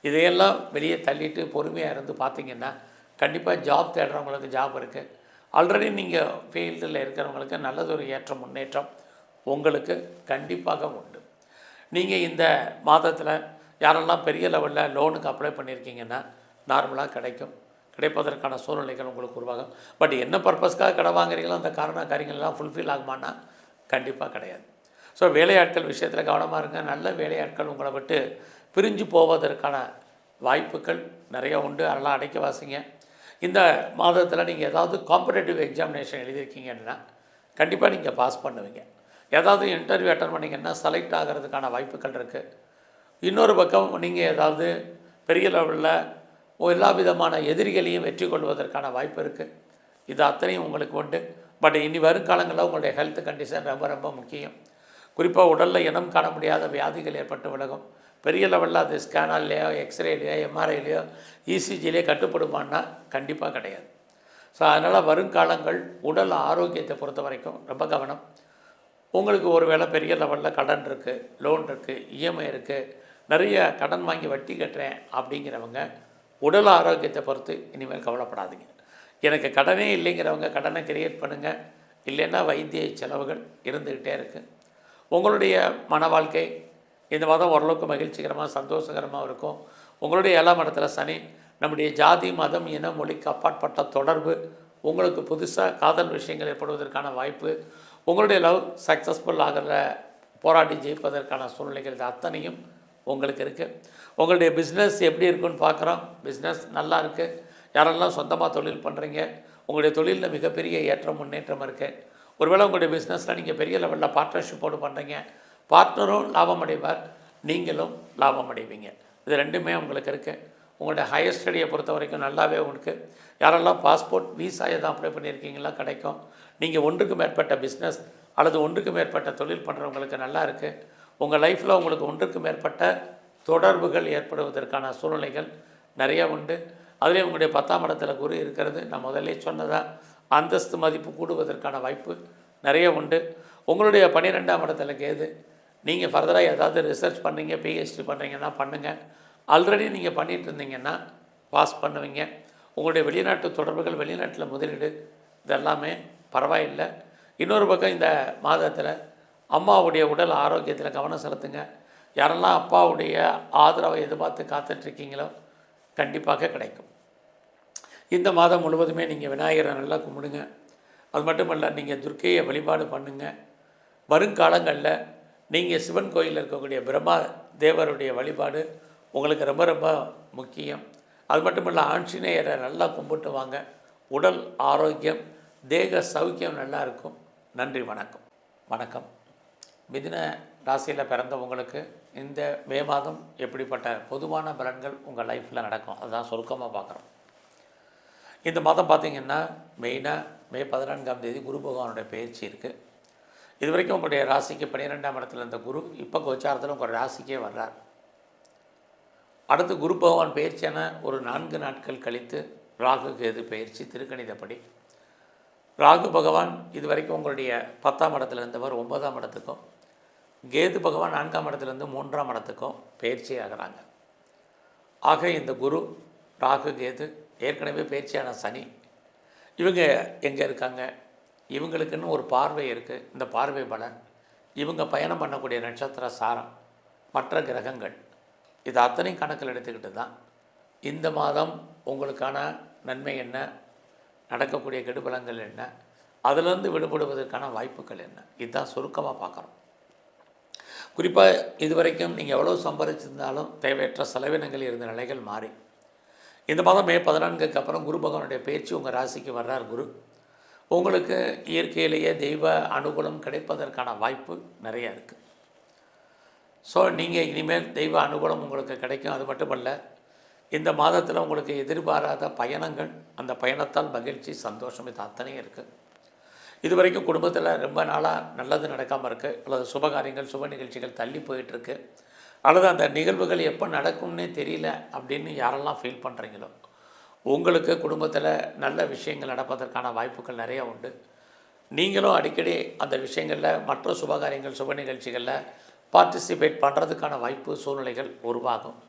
இதையெல்லாம் வெளியே தள்ளிட்டு பொறுமையாக இருந்து பார்த்தீங்கன்னா கண்டிப்பாக ஜாப் தேடுறவங்களுக்கு ஜாப் இருக்குது. ஆல்ரெடி நீங்கள் ஃபீல்டில் இருக்கிறவங்களுக்கு நல்லதொரு ஏற்ற முன்னேற்றம் உங்களுக்கு கண்டிப்பாக உண்டு. நீங்கள் இந்த மாதத்தில் யாரெல்லாம் பெரிய லெவலில் லோனுக்கு அப்ளை பண்ணியிருக்கீங்கன்னா நார்மலாக கிடைக்கும். கிடைப்பதற்கான சூழ்நிலைகள் உங்களுக்கு உருவாகும். பட் என்ன பர்பஸ்க்காக கடன் வாங்குறீங்களோ அந்த காரியங்கள்லாம் ஃபுல்ஃபில் ஆகுமானா கண்டிப்பாக கிடையாது. ஸோ வேலையாட்கள் விஷயத்தில் கவனமாக இருங்க. நல்ல வேலையாட்கள் உங்களை விட்டு பிரிஞ்சு போவதற்கான வாய்ப்புகள் நிறைய உண்டு. அதெல்லாம் அடைக்க வாசிங்க. இந்த மாதத்தில் நீங்கள் ஏதாவது காம்படேட்டிவ் எக்ஸாமினேஷன் எழுதியிருக்கீங்கன்னா கண்டிப்பாக நீங்கள் பாஸ் பண்ணுவீங்க. ஏதாவது இன்டர்வியூ அட்டன் பண்ணிங்கன்னா செலக்ட் ஆகிறதுக்கான வாய்ப்புகள் இருக்குது. இன்னொரு பக்கம் நீங்கள் ஏதாவது பெரிய லெவலில் எல்லா விதமான எதிரிகளையும் வெற்றி கொள்வதற்கான வாய்ப்பு இருக்குது. இது அத்தனையும் உங்களுக்கு உண்டு. பட் இனி வருங்காலங்களில் உங்களுடைய ஹெல்த் கண்டிஷன் ரொம்ப ரொம்ப முக்கியம். குறிப்பாக உடலில் இனம் காண முடியாத வியாதிகள் ஏற்பட்டு விலகும். பெரிய லெவலில் அது ஸ்கேனாலேயோ எக்ஸ்ரேலையோ எம்ஆர்ஐலையோ இசிஜிலேயோ கட்டுப்படுமான்னா கண்டிப்பாக கிடையாது. ஸோ அதனால் வருங்காலங்கள் உடல் ஆரோக்கியத்தை பொறுத்த வரைக்கும் ரொம்ப கவனம். உங்களுக்கு ஒரு வேளை பெரிய லெவலில் கடன் இருக்குது, லோன் இருக்குது, இஎம்ஐ இருக்குது, நிறைய கடன் வாங்கி வட்டி கட்டுறேன் அப்படிங்கிறவங்க உடல் ஆரோக்கியத்தை பொறுத்து இனிமேல் கவலைப்படாதீங்க. எனக்கு கடனே இல்லைங்கிறவங்க கடனை கிரியேட் பண்ணுங்கள். இல்லைன்னா வைத்திய செலவுகள் இருந்துக்கிட்டே இருக்குது. உங்களுடைய மன வாழ்க்கை இந்த மாதம் ஓரளவுக்கு மகிழ்ச்சிகரமாக சந்தோஷகரமாக இருக்கும். உங்களுடைய 7ஆம் இடத்துல சனி, நம்முடைய ஜாதி மதம் இன மொழிக்கு அப்பாற்பட்ட தொடர்பு, உங்களுக்கு புதுசாக காதல் விஷயங்கள் ஏற்படுவதற்கான வாய்ப்பு, உங்களுடைய லவ் சக்ஸஸ்ஃபுல் ஆகிற போராடி ஜெயிப்பதற்கான சூழ்நிலைகள் இது அத்தனையும் உங்களுக்கு இருக்குது. உங்களுடைய பிஸ்னஸ் எப்படி இருக்குன்னு பார்க்குறோம். பிஸ்னஸ் நல்லா இருக்குது. யாரெல்லாம் சொந்தமாக தொழில் பண்ணுறீங்க, உங்களுடைய தொழிலில் மிகப்பெரிய ஏற்றம் முன்னேற்றம் இருக்குது. ஒருவேளை உங்களுடைய பிஸ்னஸில் நீங்கள் பெரிய லெவலில் பார்ட்னர்ஷிப்போடு பண்ணுறீங்க, பார்ட்னரும் லாபம் அடைவார், நீங்களும் லாபம் அடைவீங்க. இது ரெண்டுமே உங்களுக்கு இருக்குது. உங்களுடைய ஹையர் ஸ்டடியை பொறுத்த வரைக்கும் நல்லாவே உங்களுக்கு. யாரெல்லாம் பாஸ்போர்ட் விசா எதாவது அப்ளை பண்ணியிருக்கீங்களா கிடைக்கும். நீங்கள் ஒன்றுக்கு மேற்பட்ட பிஸ்னஸ் அல்லது ஒன்றுக்கு மேற்பட்ட தொழில் பண்ணுறவங்களுக்கு நல்லா இருக்குது. உங்கள் லைஃப்பில் உங்களுக்கு ஒன்றுக்கு மேற்பட்ட தொடர்புகள் ஏற்படுவதற்கான சூழ்நிலைகள் நிறையா உண்டு. அதிலே உங்களுடைய 10ஆம் இடத்துல குரு இருக்கிறது. நான் முதல்ல சொன்னதாக அந்தஸ்து மதிப்பு கூடுவதற்கான வாய்ப்பு நிறைய உண்டு. உங்களுடைய 12ஆம் இடத்துல கேது. நீங்கள் ஃபர்தராக ஏதாவது ரிசர்ச் பண்ணுறீங்க, பிஹெச்டி பண்ணுறீங்கன்னா பண்ணுங்கள். ஆல்ரெடி நீங்கள் பண்ணிகிட்டு இருந்தீங்கன்னா பாஸ் பண்ணுவீங்க. உங்களுடைய வெளிநாட்டு தொடர்புகள், வெளிநாட்டில் முதலீடு இதெல்லாமே பரவாயில்லை. இன்னொரு பக்கம் இந்த மாதத்தில் அம்மாவுடைய உடல் ஆரோக்கியத்தில் கவனம் செலுத்துங்க. யாரெல்லாம் அப்பாவுடைய ஆதரவை எதிர்பார்த்து காத்துட்ருக்கீங்களோ கண்டிப்பாக கிடைக்கும். இந்த மாதம் முழுவதுமே நீங்கள் விநாயகரை நல்லா கும்பிடுங்க. அது மட்டுமல்ல, நீங்கள் துர்க்கையை வழிபாடு பண்ணுங்கள். வருங்காலங்களில் நீங்கள் சிவன் கோயிலில் இருக்கக்கூடிய பிரம்மா தேவருடைய வழிபாடு உங்களுக்கு ரொம்ப ரொம்ப முக்கியம். அது மட்டுமல்ல, ஆஞ்சநேயரை நல்லா கும்பிட்டு வாங்க. உடல் ஆரோக்கியம், தேக சௌக்கியம் நல்லா இருக்கும். நன்றி, வணக்கம். வணக்கம். மிதுன ராசியில் பிறந்தவங்களுக்கு இந்த மே மாதம் எப்படிப்பட்ட பொதுவான பலன்கள் உங்கள் லைஃப்பில் நடக்கும் அதுதான் சுருக்கமாக பார்க்குறோம். இந்த மாதம் பார்த்திங்கன்னா மெயினாக மே 14ஆம் தேதி குரு பகவானுடைய பயிற்சி இருக்குது. இது வரைக்கும் உங்களுடைய ராசிக்கு 12ஆம் இடத்துல இருந்த குரு இப்போ கோச்சாரத்தில் உங்கள் ராசிக்கே வர்றார். அடுத்து குரு பகவான் பயிற்சியான ஒரு 4 நாட்கள் கழித்து ராகு கேது பயிற்சி திருக்கணிதப்படி. ராகு பகவான் இது வரைக்கும் உங்களுடைய 10ஆம் இடத்துல இருந்தவர் 9ஆம் இடத்துக்கும், கேது பகவான் 4ஆம் இடத்துலேருந்து 3ஆம் இடத்துக்கும் பயிற்சி ஆகிறாங்க. ஆக இந்த குரு ராகு கேது ஏற்கனவே பயிற்சியான சனி இவங்க எங்கே இருக்காங்க, இவங்களுக்குன்னு ஒரு பார்வை இருக்குது. இந்த பார்வை பலன், இவங்க பயணம் பண்ணக்கூடிய நட்சத்திர சாரம், மற்ற கிரகங்கள், இது அத்தனையும் கணக்கில் எடுத்துக்கிட்டு தான் இந்த மாதம் உங்களுக்கான நன்மை என்ன, நடக்கக்கூடிய கெடுபலங்கள் என்ன, அதிலிருந்து விடுபடுவதற்கான வாய்ப்புகள் என்ன, இதுதான் சுருக்கமாக பார்க்குறோம். குறிப்பாக இதுவரைக்கும் நீங்கள் எவ்வளோ சம்பாதிச்சிருந்தாலும் தேவையற்ற செலவினங்கள் இருந்த நிலைகள் மாறி இந்த மாதம் மே 14க்கு அப்புறம் குரு பகவானுடைய பயிற்சி உங்கள் ராசிக்கு வர்றார். குரு உங்களுக்கு இயற்கையிலேயே தெய்வ அனுகூலம் கிடைப்பதற்கான வாய்ப்பு நிறையா இருக்குது. ஸோ நீங்கள் இனிமேல் தெய்வ அனுகூலம் உங்களுக்கு கிடைக்கும். அது மட்டுமல்ல, இந்த மாதத்தில் உங்களுக்கு எதிர்பாராத பயணங்கள், அந்த பயணத்தால் மகிழ்ச்சி சந்தோஷம் இது அத்தனையும் இருக்குது. இது வரைக்கும் குடும்பத்தில் ரொம்ப நாளாக நல்லது நடக்காமல் இருக்குது, அல்லது சுபகாரியங்கள் சுப நிகழ்ச்சிகள் தள்ளி போயிட்டுருக்கு, அல்லது அந்த நிகழ்வுகள் எப்போ நடக்கும்னே தெரியல அப்படின்னு யாரெல்லாம் ஃபீல் பண்ணுறீங்களோ உங்களுக்கு குடும்பத்தில் நல்ல விஷயங்கள் நடப்பதற்கான வாய்ப்புகள் நிறையா உண்டு. நீங்களும் அடிக்கடி அந்த விஷயங்களில் மற்ற சுபகாரியங்கள் சுப நிகழ்ச்சிகளில் பார்ட்டிசிபேட் பண்ணுறதுக்கான வாய்ப்பு சூழ்நிலைகள் உருவாகும்.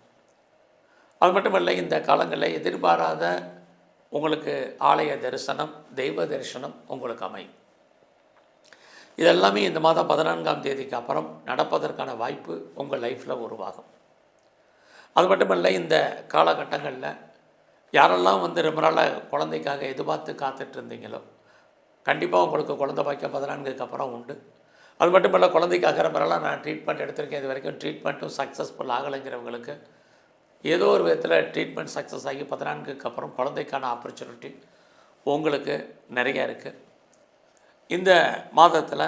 அது மட்டுமல்ல, இந்த காலங்களில் எதிர்பாராத உங்களுக்கு ஆலய தரிசனம், தெய்வ தரிசனம் உங்களுக்கு அமையும். இதெல்லாமே இந்த மாதம் 14ஆம் தேதிக்கு அப்புறம் நடப்பதற்கான வாய்ப்பு உங்கள் லைஃப்பில் உருவாகும். அது மட்டுமல்ல, இந்த காலகட்டங்களில் யாரெல்லாம் வந்து ரொம்ப நாளாக குழந்தைக்காக எதிர்பார்த்து காத்துட்டு இருந்தீங்களோ கண்டிப்பாக உங்களுக்கு குழந்தை பாக்கியம் 14க்கு அப்புறம் உண்டு. அது மட்டும் இல்லை, குழந்தைக்காக ரொம்ப நாளாக நான் ட்ரீட்மெண்ட் எடுத்திருக்கேன், இது வரைக்கும் ட்ரீட்மெண்ட்டும் சக்ஸஸ்ஃபுல் ஆகலைங்கிறவங்களுக்கு ஏதோ ஒரு விதத்தில் ட்ரீட்மெண்ட் சக்ஸஸ் ஆகி 14க்கு அப்புறம் குழந்தைக்கான ஆப்பர்ச்சுனிட்டி உங்களுக்கு நிறையா இருக்குது. இந்த மாதத்தில்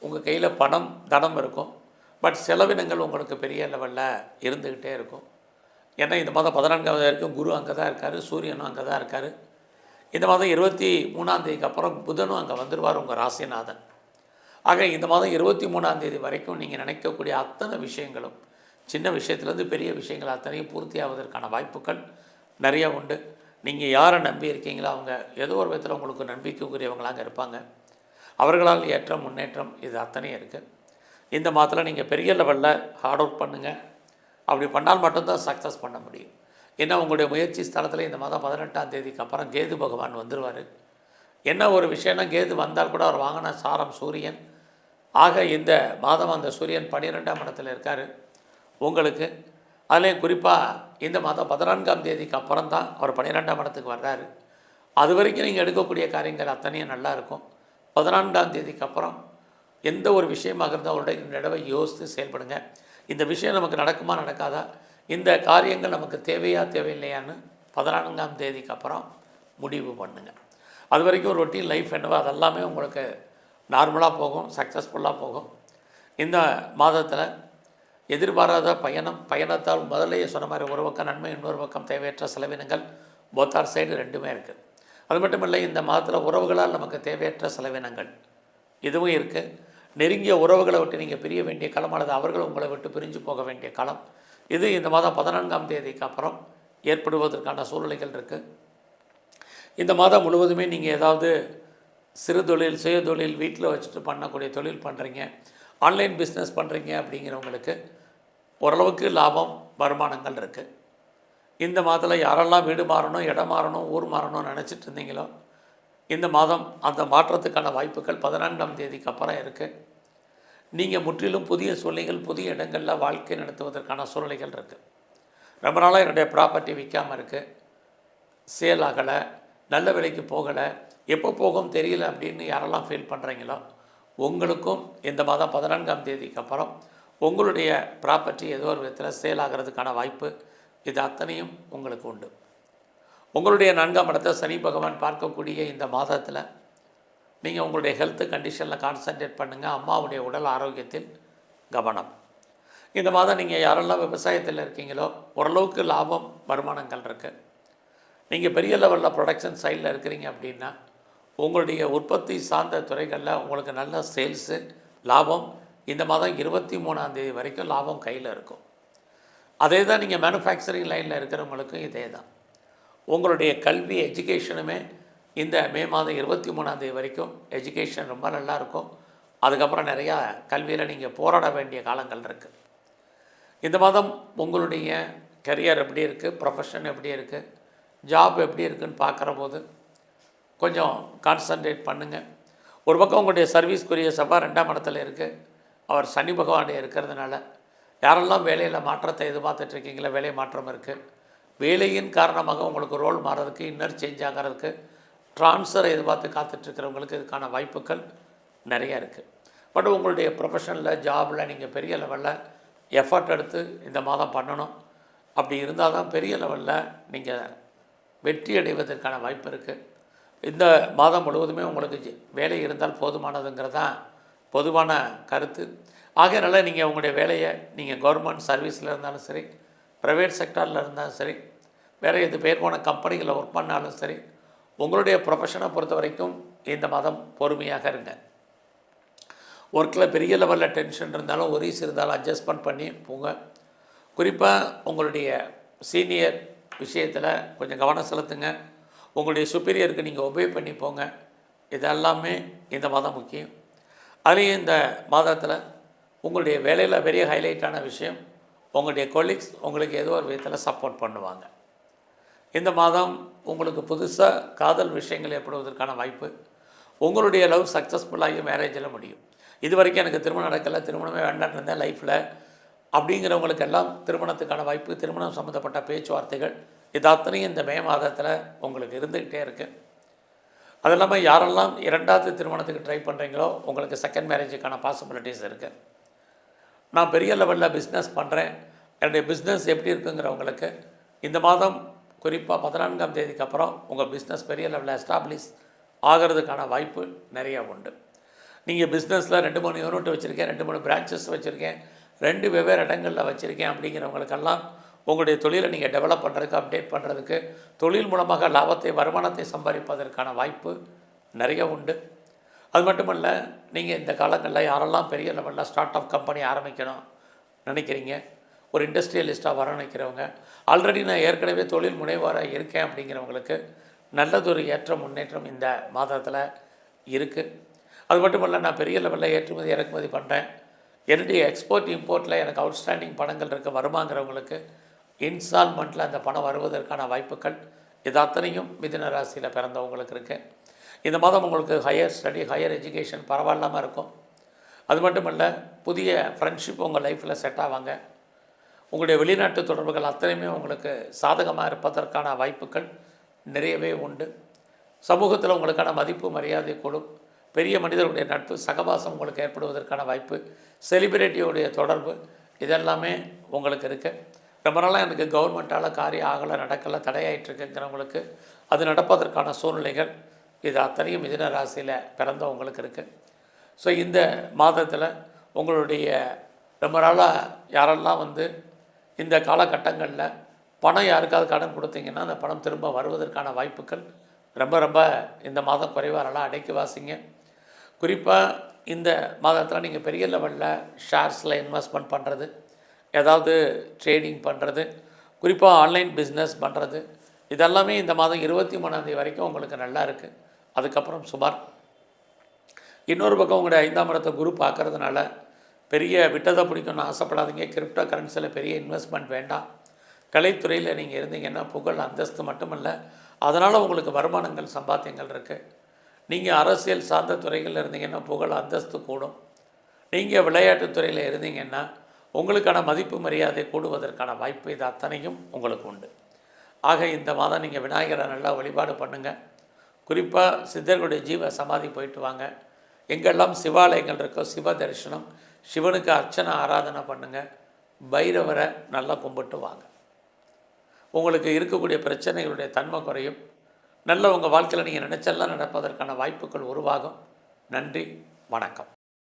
உங்கள் கையில் பணம் தனம் இருக்கும், பட் செலவினங்கள் உங்களுக்கு பெரிய லெவலில் இருந்துக்கிட்டே இருக்கும். ஏன்னா இந்த மாதம் 14வது வரைக்கும் குரு அங்கே தான் இருக்கார், சூரியனும் அங்கே தான் இருக்கார். இந்த மாதம் 23ஆம் தேதிக்கு அப்புறம் புதனும் அங்கே வந்துடுவார், உங்கள் ராசிநாதன். ஆக இந்த மாதம் 23ஆம் தேதி வரைக்கும் நீங்கள் நினைக்கக்கூடிய அத்தனை விஷயங்களும், சின்ன விஷயத்துலேருந்து பெரிய விஷயங்கள் அத்தனையும் பூர்த்தி ஆவதற்கான வாய்ப்புகள் நிறைய உண்டு. நீங்கள் யாரை நம்பி இருக்கீங்களோ அவங்க ஏதோ ஒரு விதத்தில் உங்களுக்கு நம்பிக்கைக்குரியவங்களாக இருப்பாங்க. அவர்களால் ஏற்றம் முன்னேற்றம் இது அத்தனையும் இருக்குது. இந்த மாதத்தில் நீங்கள் பெரிய லெவலில் ஹார்ட் ஒர்க் பண்ணுங்கள். அப்படி பண்ணால் மட்டும்தான் சக்ஸஸ் பண்ண முடியும். ஏன்னா உங்களுடைய முயற்சி ஸ்தலத்தில் இந்த மாதம் 18ஆம் தேதிக்கு அப்புறம் கேது பகவான் வந்துடுவார். என்ன ஒரு விஷயம்னா, கேது வந்தால் கூட அவர் வாங்கின சாரம் சூரியன். ஆக இந்த மாதம் அந்த சூரியன் 12ஆம் இடத்துல இருக்கார் உங்களுக்கு. அதுலேயும் குறிப்பாக இந்த மாதம் 14ஆம் தேதிக்கு அப்புறம் தான் அவர் 12ஆம் இடத்துக்கு வர்றாரு. அது வரைக்கும் நீங்கள் எடுக்கக்கூடிய காரியங்கள் அத்தனையும் நல்லா இருக்கும். 14ஆம் தேதிக்கு அப்புறம் எந்த ஒரு விஷயமாக இருந்தால் அவருடைய நடவை யோசித்து செயல்படுங்க. இந்த விஷயம் நமக்கு நடக்குமா நடக்காதா, இந்த காரியங்கள் நமக்கு தேவையா தேவையில்லையான்னு 14ஆம் தேதிக்கு அப்புறம் முடிவு பண்ணுங்கள். அது வரைக்கும் ஒரு ரொட்டீன் லைஃப் என்னவோ அதெல்லாமே உங்களுக்கு நார்மலாக போகும், சக்ஸஸ்ஃபுல்லாக போகும். இந்த மாதத்தில் எதிர்பாராத பயணத்தால் முதல்லையே சொன்ன மாதிரி ஒரு பக்கம் நன்மை, இன்னொரு பக்கம் தேவையற்ற செலவினங்கள், போத்தார் சைடு ரெண்டுமே இருக்குது. அது மட்டும் இல்லை, இந்த மாதத்தில் உறவுகளால் நமக்கு தேவையற்ற செலவினங்கள் இதுவும் இருக்குது. நெருங்கிய உறவுகளை விட்டு நீங்கள் பிரிய வேண்டிய காலம், அல்லது அவர்கள் உங்களை விட்டு பிரிஞ்சு போக வேண்டிய காலம் இது இந்த மாதம் 14ஆம் தேதிக்கு அப்புறம் ஏற்படுவதற்கான சூழ்நிலைகள் இருக்குது. இந்த மாதம் முழுவதுமே நீங்கள் ஏதாவது சிறு தொழில், சுய தொழில், வீட்டில் வச்சுட்டு பண்ணக்கூடிய தொழில் பண்ணுறீங்க, ஆன்லைன் பிஸ்னஸ் பண்ணுறீங்க அப்படிங்கிறவங்களுக்கு ஓரளவுக்கு லாபம் வருமானங்கள் இருக்குது. இந்த மாதத்தில் யாரெல்லாம் வீடு மாறணும், இடம் மாறணும், ஊர் மாறணும்னு நினச்சிட்டு இருந்தீங்களோ இந்த மாதம் அந்த மாற்றத்துக்கான வாய்ப்புகள் 14ஆம் தேதிக்கு அப்புறம் இருக்குது. நீங்கள் முற்றிலும் புதிய சூழ்நிலைகள், புதிய இடங்களில் வாழ்க்கை நடத்துவதற்கான சூழ்நிலைகள் இருக்குது. ரொம்ப நாளாக என்னுடைய ப்ராப்பர்ட்டி விற்காமல் இருக்குது, சேல் ஆகலை, நல்ல விலைக்கு போகலை, எப்போ போகும் தெரியல அப்படின்னு யாரெல்லாம் ஃபீல் பண்ணுறீங்களோ உங்களுக்கும் இந்த மாதம் 14ஆம் தேதிக்கு அப்புறம் உங்களுடைய ப்ராப்பர்ட்டி ஏதோ ஒரு விதத்தில் சேல் ஆகிறதுக்கான வாய்ப்பு இது அத்தனையும் உங்களுக்கு உண்டு. உங்களுடைய 4ஆம் இடத்தை சனி பகவான் பார்க்கக்கூடிய இந்த மாதத்தில் நீங்கள் உங்களுடைய ஹெல்த் கண்டிஷனில் கான்சன்ட்ரேட் பண்ணுங்கள். அம்மாவுடைய உடல் ஆரோக்கியத்தில் கவனம். இந்த மாதம் நீங்கள் யாரெல்லாம் விவசாயத்தில் இருக்கீங்களோ ஓரளவுக்கு லாபம் வருமானங்கள் இருக்குது. நீங்கள் பெரிய லெவலில் ப்ரொடக்ஷன் சைடில் இருக்கிறீங்க அப்படின்னா உங்களுடைய உற்பத்தி சார்ந்த துறைகளில் உங்களுக்கு நல்ல சேல்ஸு லாபம் இந்த மாதம் 23ஆம் தேதி வரைக்கும் லாபம் கையில் இருக்கும். அதே தான் நீங்கள் மேனுஃபேக்சரிங் லைனில் இருக்கிறவங்களுக்கும் இதே தான். உங்களுடைய கல்வி எஜுகேஷனுமே இந்த மே மாதம் 23ஆம் தேதி வரைக்கும் எஜுகேஷன் ரொம்ப நல்லாயிருக்கும். அதுக்கப்புறம் நிறையா கல்வியில் நீங்கள் போராட வேண்டிய காலங்கள் இருக்குது. இந்த மாதம் உங்களுடைய கரியர் எப்படி இருக்குது, ப்ரொஃபஷன் எப்படி இருக்குது, ஜாப் எப்படி இருக்குதுன்னு பார்க்குற போது கொஞ்சம் கான்சன்ட்ரேட் பண்ணுங்கள். ஒரு பக்கம் உங்களுடைய சர்வீஸ்க்குரிய செவ்வாய் 2ஆம் இடத்துல இருக்குது, அவர் சனி பகவானுடைய இருக்கிறதுனால யாரெல்லாம் வேலையில் மாற்றத்தை எதிர்பார்த்துட்ருக்கீங்களோ வேலை மாற்றம் இருக்குது. வேலையின் காரணமாக உங்களுக்கு ரோல் மாறதுக்கு, இன்னர் சேஞ்ச் ஆகிறதுக்கு, ட்ரான்ஸ்ஃபரை எதிர்பார்த்து காத்துட்ருக்கிறவங்களுக்கு இதுக்கான வாய்ப்புகள் நிறையா இருக்குது. பட் உங்களுடைய ப்ரொஃபஷனில் ஜாபில் நீங்கள் பெரிய லெவலில் எஃபர்ட் எடுத்து இந்த மாதம் பண்ணணும். அப்படி இருந்தால் தான் பெரிய லெவலில் நீங்கள் வெற்றி அடைவதற்கான வாய்ப்பு இருக்குது. இந்த மாதம் முழுவதுமே உங்களுக்கு வேலை இருந்தால் போதுமானதுங்கிறதான் பொதுவான கருத்து. ஆகையினால நீங்கள் உங்களுடைய வேலையை நீங்கள் கவர்மெண்ட் சர்வீஸில் இருந்தாலும் சரி, ப்ரைவேட் செக்டாரில் இருந்தாலும் சரி, வேறு எது பேர் போன கம்பெனிகளில் ஒர்க் பண்ணாலும் சரி, உங்களுடைய ப்ரொஃபஷனை பொறுத்த வரைக்கும் இந்த மாதம் பொறுமையாக இருங்க. ஒர்க்கில் பெரிய லெவலில் டென்ஷன் இருந்தாலும், ஒரீஸ் இருந்தாலும் அட்ஜஸ்ட்மெண்ட் பண்ணி போங்க. குறிப்பாக உங்களுடைய சீனியர் விஷயத்தில் கொஞ்சம் கவனம் செலுத்துங்க. உங்களுடைய சுப்பீரியருக்கு நீங்கள் ஒபே பண்ணி போங்க. இதெல்லாமே இந்த மாதம் முக்கியம். அதுலேயும் இந்த மாதத்தில் உங்களுடைய வேலையில் பெரிய ஹைலைட்டான விஷயம், உங்களுடைய கொலீக்ஸ் உங்களுக்கு ஏதோ ஒரு விதத்தில் சப்போர்ட் பண்ணுவாங்க. இந்த மாதம் உங்களுக்கு புதுசாக காதல் விஷயங்கள் ஏற்படுவதற்கான வாய்ப்பு. உங்களுடைய லவ் சக்ஸஸ்ஃபுல்லாகி மேரேஜில் முடியும். இது வரைக்கும் எனக்கு திருமணம் நடக்கலை, திருமணமே வேண்டான்னு இருந்தேன் லைஃப்பில் அப்படிங்கிறவங்களுக்கெல்லாம் திருமணத்துக்கான வாய்ப்பு, திருமணம் சம்மந்தப்பட்ட பேச்சுவார்த்தைகள் இது அத்தனையும் இந்த மே மாதத்தில் உங்களுக்கு இருந்துக்கிட்டே இருக்குது. அது இல்லாமல் யாரெல்லாம் 2வது திருமணத்துக்கு ட்ரை பண்ணுறீங்களோ உங்களுக்கு செகண்ட் மேரேஜுக்கான பாசிபிலிட்டிஸ் இருக்குது. நான் பெரிய லெவலில் பிஸ்னஸ் பண்ணுறேன், என்னுடைய பிஸ்னஸ் எப்படி இருக்குங்கிறவங்களுக்கு இந்த மாதம் குறிப்பாக 14ஆம் தேதிக்கு அப்புறம் உங்கள் பிஸ்னஸ் பெரிய லெவலில் எஸ்டாப்ளிஷ் ஆகிறதுக்கான வாய்ப்பு நிறையா உண்டு. நீங்கள் பிஸ்னஸில் 2-3 யூனிட் வச்சுருக்கேன், 2-3 பிரான்ச்சஸ் வச்சுருக்கேன், 2 வெவ்வேறு இடங்களில் வச்சுருக்கேன் அப்படிங்கிறவங்களுக்கெல்லாம் உங்களுடைய தொழிலை நீங்கள் டெவலப் பண்ணுறதுக்கு, அப்டேட் பண்ணுறதுக்கு, தொழில் மூலமாக லாபத்தை வருமானத்தை சம்பாதிப்பதற்கான வாய்ப்பு நிறைய உண்டு. அது மட்டுமல்ல, நீங்கள் இந்த காலங்களில் யாரெல்லாம் பெரிய லெவலில் ஸ்டார்ட் அப் கம்பெனி ஆரம்பிக்கணும் நினைக்கிறீங்க, ஒரு இண்டஸ்ட்ரியலிஸ்ட்டாக வர நினைக்கிறவங்க, ஆல்ரெடி நான் ஏற்கனவே தொழில் முனைவோராக இருக்கேன் அப்படிங்கிறவங்களுக்கு நல்லதொரு ஏற்ற முன்னேற்றம் இந்த மாதத்தில் இருக்குது. அது மட்டுமல்ல, நான் பெரிய லெவலில் ஏற்றுமதி இறக்குமதி பண்ணுறேன், என்னுடைய எக்ஸ்போர்ட் இம்போர்ட்டில் எனக்கு அவுட்ஸ்டாண்டிங் பணங்கள் இருக்க வருமாங்கிறவங்களுக்கு இன்ஸ்டால்மெண்ட்டில் அந்த பணம் வருவதற்கான வாய்ப்புகள் இது அத்தனையும் மிதுன ராசியில் பிறந்தவங்களுக்கு இருக்குது. இந்த மாதம் உங்களுக்கு ஹையர் ஸ்டடி, ஹையர் எஜுகேஷன் பரவாயில்லாமல் இருக்கும். அது மட்டும் இல்லை, புதிய ஃப்ரெண்ட்ஷிப் உங்கள் லைஃப்பில் செட் ஆவாங்க. உங்களுடைய வெளிநாட்டு தொடர்புகள் அத்தனையுமே உங்களுக்கு சாதகமாக இருப்பதற்கான வாய்ப்புகள் நிறையவே உண்டு. சமூகத்தில் உங்களுக்கான மதிப்பு மரியாதை கூடும். பெரிய மனிதர்களுடைய நட்பு சகவாசம் உங்களுக்கு ஏற்படுவதற்கான வாய்ப்பு, செலிபிரிட்டியோடைய தொடர்பு இதெல்லாமே உங்களுக்கு இருக்குது. ரொம்ப நாளாக எனக்கு கவர்மெண்ட்டால் காரியம் ஆகலை, நடக்கலை, தடையாயிட்டுருக்குங்கிறவங்களுக்கு அது நடப்பதற்கான சூழ்நிலைகள் இது அத்தனையும் மிதுன ராசியில் பிறந்தவங்களுக்கு இருக்குது. ஸோ இந்த மாதத்தில் உங்களுடைய ரொம்ப நாளாக யாரெல்லாம் இந்த காலகட்டங்களில் பணம் யாருக்காவது கடன் கொடுத்தீங்கன்னா அந்த பணம் திரும்ப வருவதற்கான வாய்ப்புகள் ரொம்ப ரொம்ப இந்த மாதம் குறைவாரெல்லாம் அடைக்கி வாசிங்க. குறிப்பாக இந்த மாதத்தில் நீங்கள் பெரிய லெவலில் ஷேர்ஸில் இன்வெஸ்ட்மெண்ட் பண்ணுறது, ஏதாவது ட்ரேடிங் பண்ணுறது, குறிப்பாக ஆன்லைன் பிஸ்னஸ் பண்ணுறது, இதெல்லாமே இந்த மாதம் 23ஆம் தேதி வரைக்கும் உங்களுக்கு நல்லா இருக்குது. அதுக்கப்புறம் சுமார் இன்னொரு பக்கம் உங்களுடைய 5ஆம் இடத்தை குரு பார்க்கறதுனால பெரிய விட்டதை பிடிக்கணும்னு ஆசைப்படாதீங்க. கிரிப்டோ கரன்சியில் பெரிய இன்வெஸ்ட்மெண்ட் வேண்டாம். கலைத்துறையில் நீங்கள் இருந்தீங்கன்னா புகழ் அந்தஸ்து மட்டுமல்ல, அதனால் உங்களுக்கு வருமானங்கள் சம்பாத்தியங்கள் இருக்குது. நீங்கள் அரசியல் சார்ந்த துறைகளில் இருந்தீங்கன்னா புகழ் அந்தஸ்து கூடும். நீங்கள் விளையாட்டுத்துறையில் இருந்தீங்கன்னா உங்களுக்கான மதிப்பு மரியாதை கூடுவதற்கான வாய்ப்பு இது அத்தனையும் உங்களுக்கு உண்டு. ஆக இந்த மாதம் நீங்கள் விநாயகரை நல்லா வழிபாடு பண்ணுங்கள். குறிப்பாக சித்தர்களுடைய ஜீவ சமாதி போயிட்டு வாங்க. எங்கெல்லாம் சிவாலயங்கள் இருக்கோ சிவ தரிசனம், சிவனுக்கு அர்ச்சனை ஆராதனை பண்ணுங்கள். பைரவரை நல்லா கும்பிட்டு வாங்க. உங்களுக்கு இருக்கக்கூடிய பிரச்சனைகளுடைய தன்மை குறையும். நல்ல உங்கள் வாழ்க்கையில் நீங்கள் நினச்செல்லாம் நடப்பதற்கான வாய்ப்புகள் உருவாகும். நன்றி, வணக்கம்.